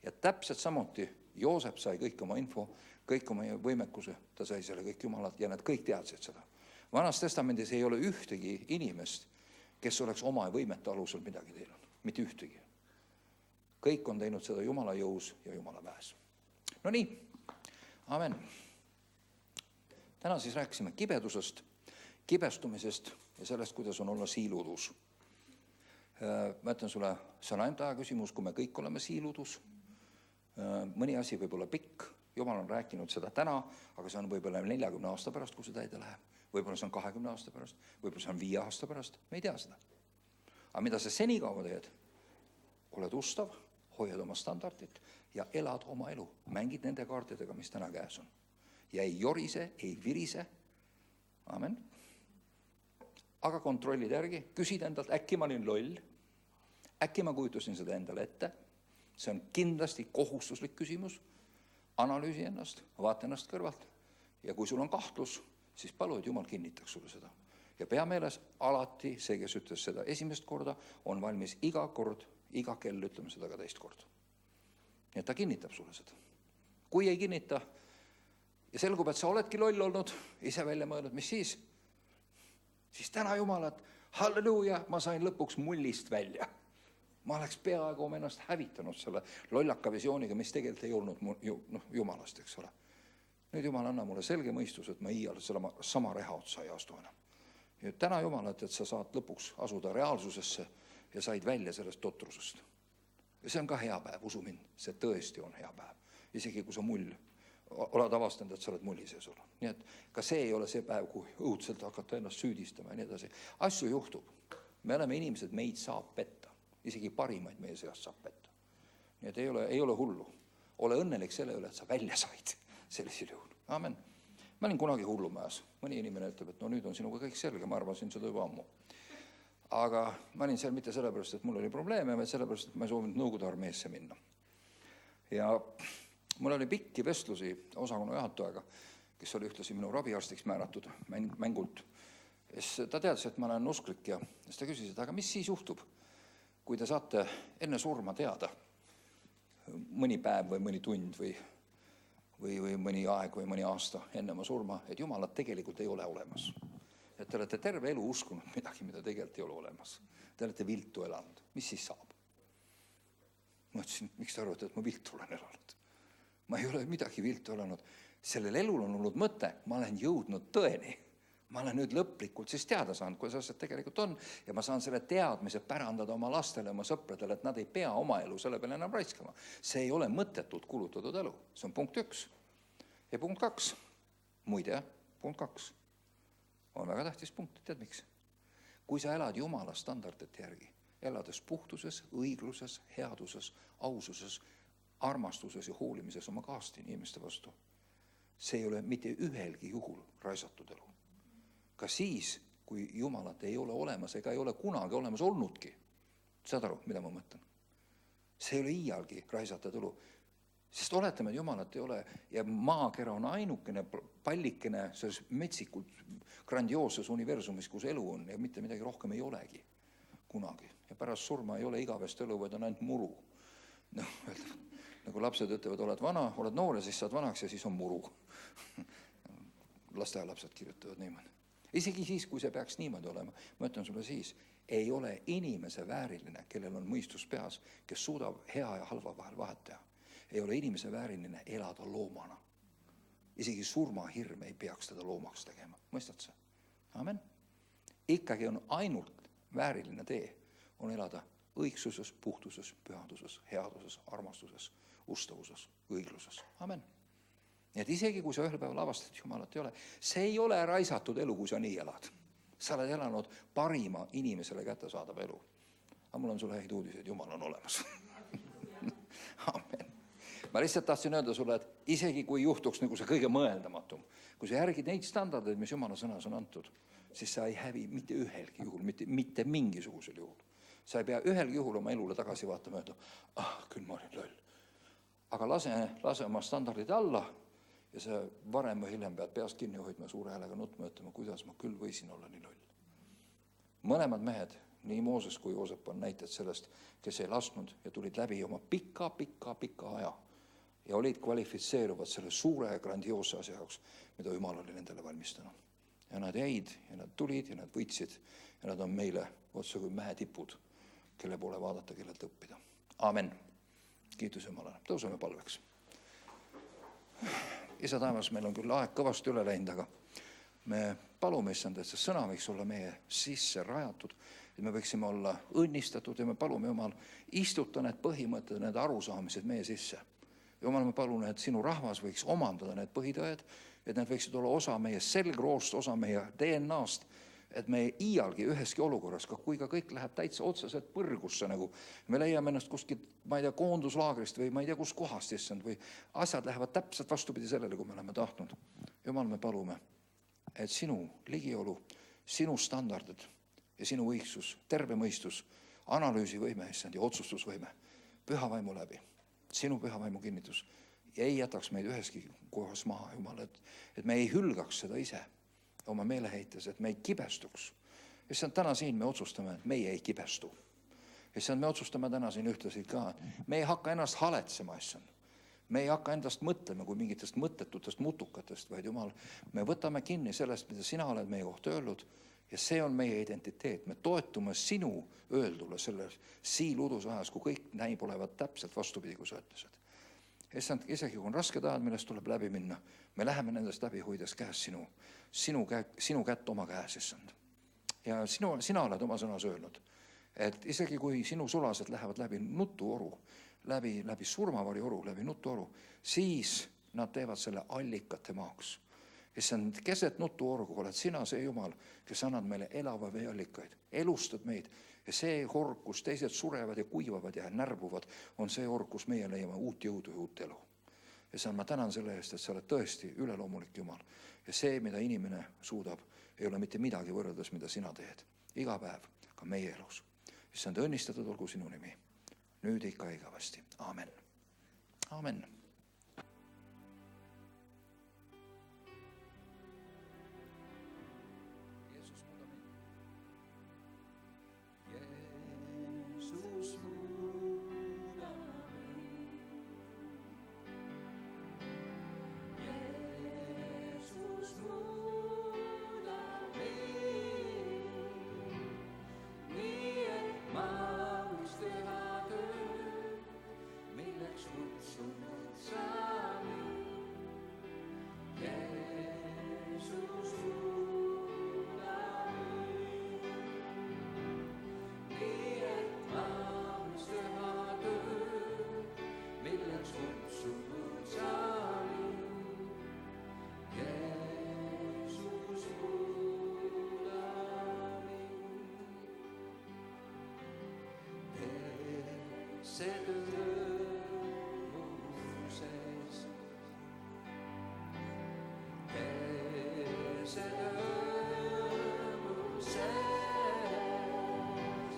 ja täpselt samuti Joosep sai kõik oma info, kõik oma võimekuse, ta sai selle kõik Jumalalt ja nad kõik teadsid seda. Vanas testamendis ei ole ühtegi inimest, kes oleks oma võimete alusel midagi teinud. Mitte ühtegi. Kõik on teinud seda Jumala jõus ja Jumala väes. No nii, amen. Täna siis rääkisime kibedusest, kibestumisest ja sellest, kuidas on olla siiludus. Ma ütlen sulle, see on ainult aja küsimus, kui me kõik oleme siiludus. Mõni asi võib olla pikk, Jumal on rääkinud seda täna, aga see on võib-olla 40 aasta pärast, kui see täide läheb. Võib-olla see on 20 aasta pärast, võib-olla see on 5 aasta pärast, me ei tea seda. Aga mida sa senikaua teed? Oled ustav, hoiad oma standardit ja elad oma elu. Mängid nende kaartidega, mis täna käes on. Ja ei jorise, ei virise. Amen. Aga kontrollid järgi, küsid endalt, äkki ma olin loll, äkki ma kujutasin seda endale ette. See on kindlasti kohustuslik küsimus. Analüüsi ennast, vaata ennast kõrvalt. Ja kui sul on kahtlus, siis palu, et Jumal kinnitaks sulle seda. Ja pea meeles alati see, kes ütles seda esimest korda, on valmis iga kord, iga kell ütleme seda ka teist korda. Nii et ta kinnitab sulle seda. Kui ei kinnita ja selgub, et sa oledki loll olnud, ise välja mõelnud, mis siis? Siis täna Jumal, et halleluuja, ma sain lõpuks mullist välja. Ma oleks peaaegu ennast hävitanud selle lollaka visiooniga, mis tegelikult ei olnud Jumalast, eks ole. Nüüd Jumal anna mulle selge mõistus, et ma iial sama reha otsa ei astu enam. Ja täna Jumal, et sa saad lõpuks asuda reaalsusesse ja said välja sellest totrusest. Ja see on ka hea päev, usu mind, see tõesti on hea päev. Isegi kui sa oled avastanud, et sa oled mulli sees olnud. Nii et ka see ei ole see päev, kui õudselt hakata ennast süüdistama ja nii edasi. Asju juhtub. Me oleme inimesed, meid saab petta. Isegi parimaid meie seast saab petta. Nii et ei ole hullu. Ole õnnelik selle üle, et sa välja said sellisel juhul. Amen. Ma olin kunagi hullumajas. Mõni inimene ütleb, et no nüüd on sinuga kõik selge, ma arvasin seda juba ammu. Aga ma olin seal mitte sellepärast, et mul oli probleeme, vaid sellepärast, et ma ei soovinud Nõukogude armeesse minna. Ja mul oli pikki vestlusi osakonna juhatajaga, kes oli ühtlasi minu raviarstiks määratud mängult. Ta teadis, et ma olen usklik ja siis ta küsis, et aga mis siis juhtub, kui te saate enne surma teada mõni päev või mõni tund või mõni aeg või mõni aasta enne oma surma, et Jumalat tegelikult ei ole olemas. Et te olete terve elu uskunud midagi, mida tegelikult ei ole olemas. Te olete viltu elanud. Mis siis saab? Ma ütlesin, miks te arvate, et ma viltu olen elanud? Ma ei ole midagi viltu elanud. Sellel elul on olnud mõte, ma olen jõudnud tõeni. Ma olen nüüd lõplikult siis teada saanud, kuidas asjad tegelikult on ja ma saan selle teadmise pärandada oma lastele, oma sõpradele, et nad ei pea oma elu selle peale enam raiskama. See ei ole mõttetult kulutatud elu. See on punkt 1. Ja punkt 2. Muide, punkt 2. On väga tähtis punkt. Tead miks? Kui sa elad Jumala standardite järgi, elades puhtuses, õigluses, headuses, aususes, armastuses ja hoolimises oma kaasti inimeste vastu, see ei ole mitte ühelgi juhul raisatud elu. Ka siis, kui Jumalat ei ole olemas ega ei ole kunagi olemas olnudki. Saad aru, mida ma mõtlen? See ei ole iialgi raisatud elu. Sest oletame, et Jumalat ei ole ja maakera on ainukene pallikene selles metsikult grandiooses universumis, kus elu on ja mitte midagi rohkem ei olegi kunagi. Ja pärast surma ei ole igavest elu, vaid on ainult muru. No, nagu lapsed ütlevad, oled vana, oled noor ja siis saad vanaks ja siis on muru. Lasteaialapsed kirjutavad niimoodi. Isegi siis, kui see peaks niimoodi olema, ma ütlen sulle siis, ei ole inimese vääriline, kellel on mõistus peas, kes suudab hea ja halva vahel vahet teha. Ei ole inimese vääriline elada loomana. Isegi surmahirm ei peaks teda loomaks tegema. Mõistad sa? Amen. Ikkagi on ainult vääriline tee, on elada õigsuses, puhtuses, pühaduses, headuses, armastuses, ustavuses, õigluses. Amen. Nii et isegi kui sa ühel päeval avastad, et Jumalat ei ole, see ei ole raisatud elu, kui sa nii elad. Sa oled elanud parima inimesele kättesaadava elu. Aga mul on sulle häid uudiseid, Jumal on olemas. Amen. Ma lihtsalt tahtsin öelda sulle, et isegi kui juhtuks nagu see kõige mõeldamatum, kui sa järgid neid standardeid, mis Jumala sõnas on antud, siis sa ei hävi mitte ühelgi juhul, mitte mingisugusel juhul. Sa ei pea ühelgi juhul oma elule tagasi vaatama ja öelda, küll ma olin loll. Aga lase oma standardid alla ja sa varem või hiljem pead peast kinni hoidma suure häälega nutma, ütlema, kuidas ma küll võisin olla nii loll. Mõlemad mehed, nii Mooses kui Joosep on näited sellest, kes ei lasknud ja tulid läbi oma pika aja ja olid kvalifitseeruvad selle suure ja grandioosse asja jaoks, mida Jumal oli nendele valmistanud. Ja nad jäid ja nad tulid ja nad võitsid ja nad on meile otse kui mäetipud, kelle poole vaadata, kellelt õppida. Amen. Kiitus Jumalale. Tõuseme palveks. Isa taevas, meil on küll aeg kõvasti üle läinud, aga me palume, issand, et see sõna võiks olla meie sisse rajatud, et me võiksime olla õnnistatud ja me palume, Jumal, istuta need põhimõtted, need arusaamised meie sisse. Jumal, me palun, et sinu rahvas võiks omandada need põhitõed, et need võiksid olla osa meie selgroost, osa meie DNA-st, et me iialgi üheski olukorras, kui ka kõik läheb täitsa otseselt põrgusse, nagu me leiame ennast kuskilt, ma ei tea, koonduslaagrist või ma ei tea, kus kohast issand, või asjad lähevad täpselt vastupidi sellele, kui me oleme tahtnud. Jumal, me palume, et sinu ligiolu, sinu standardid ja sinu õigsus, terve mõistus, analüüsivõime issand ja otsustusvõime, püha vaimu läbi, sinu püha vaimu kinnitus ja ei jätaks meid üheski kohas maha, Jumal, et me ei hülgaks seda ise oma meeleheites, et me ei kibestuks. Issand, täna siin me otsustame, et meie ei kibestu. Issand, me otsustame täna siin ühtlasi ka, me ei hakka ennast haletsema, issand. Me ei hakka endast mõtlema kui mingitest mõttetutest mutukatest, vaid Jumal, me võtame kinni sellest, mida sina oled meie kohta öelnud ja see on meie identiteet. Me toetume sinu öeldule selles siiludus ajas, kui kõik näib olevat täpselt vastupidi, kui sa ütlesid. Issand, isegi kui on rasked ajad, millest tuleb läbi minna, me läheme nendest läbi hoides käes sinu kätt oma käes, issand. Ja sina oled oma sõnas öelnud, et isegi kui sinu sulased lähevad läbi nutuoru, läbi surmavarioru, läbi nutuoru, siis nad teevad selle allikate maaks. Issand, keset nutuorgu oled sina see Jumal, kes annad meile elava veeallikaid, elustad meid. Ja see org, kus teised surevad ja kuivavad ja närbuvad, on see org, kus meie leiame uut jõudu ja uut elu. Issand, ma tänan selle eest, et sa oled tõesti üleloomulik Jumal. Ja see, mida inimene suudab, ei ole mitte midagi võrreldes, mida sina teed. Iga päev, ka meie elus. Issand, õnnistatud olgu sinu nimi. Nüüd ikka igavasti. Aamen. Aamen. See rõõmu sees, see rõõmu sees,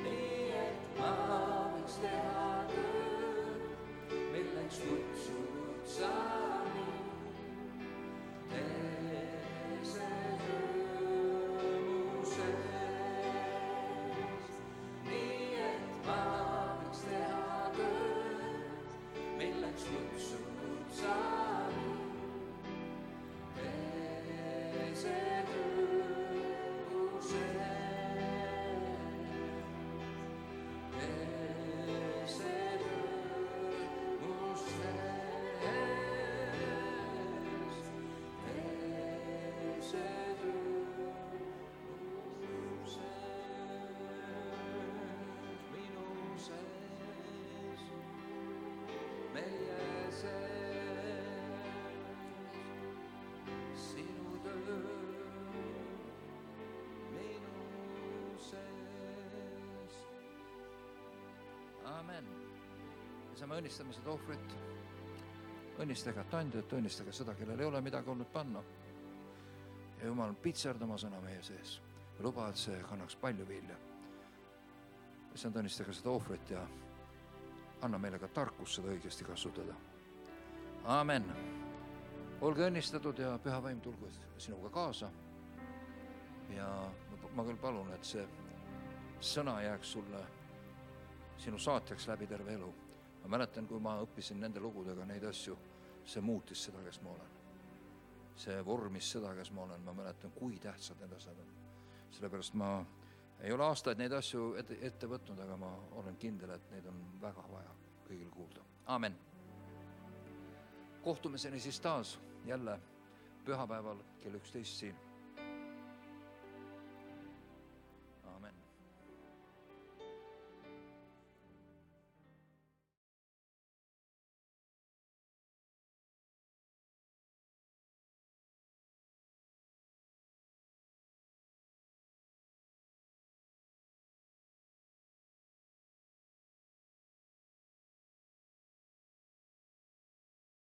nii et ma võiks teha tööd, milleks kutsunud sa mind. See rõõmu sees, nii et ma kutsunud sa mind. See rõõmu sees, see rõõmu sees, see rõõmu sees, minu sees, meie sinu töö minu sees. Aamen. Ja saame õnnistame seda ohvrit. Õnnistage tandjat, õnnistage seda, kellel ei ole midagi olnud panna. Ja Jumal pitserd oma sõna meie sees. Ja luba, et see kannaks palju vilja. Ja saame õnnistage seda ohvrit ja anna meile ka tarkus seda õigesti kasutada. Aamen. Olge õnnistatud ja püha vaim tulgu sinuga kaasa. Ja ma küll palun, et see sõna jääks sulle sinu saatjaks läbi terve elu. Ma mäletan, kui ma õppisin nende lugudega neid asju, see muutis seda, kes ma olen. See vormis seda, kes ma olen. Ma mäletan, kui tähtsad need asjad on. Sellepärast ma ei ole aastaid neid asju ette võtnud, aga ma olen kindel, et neid on väga vaja kõigil kuulda. Aamen. Kohtumiseni siis taas jälle pühapäeval kell 11 siin.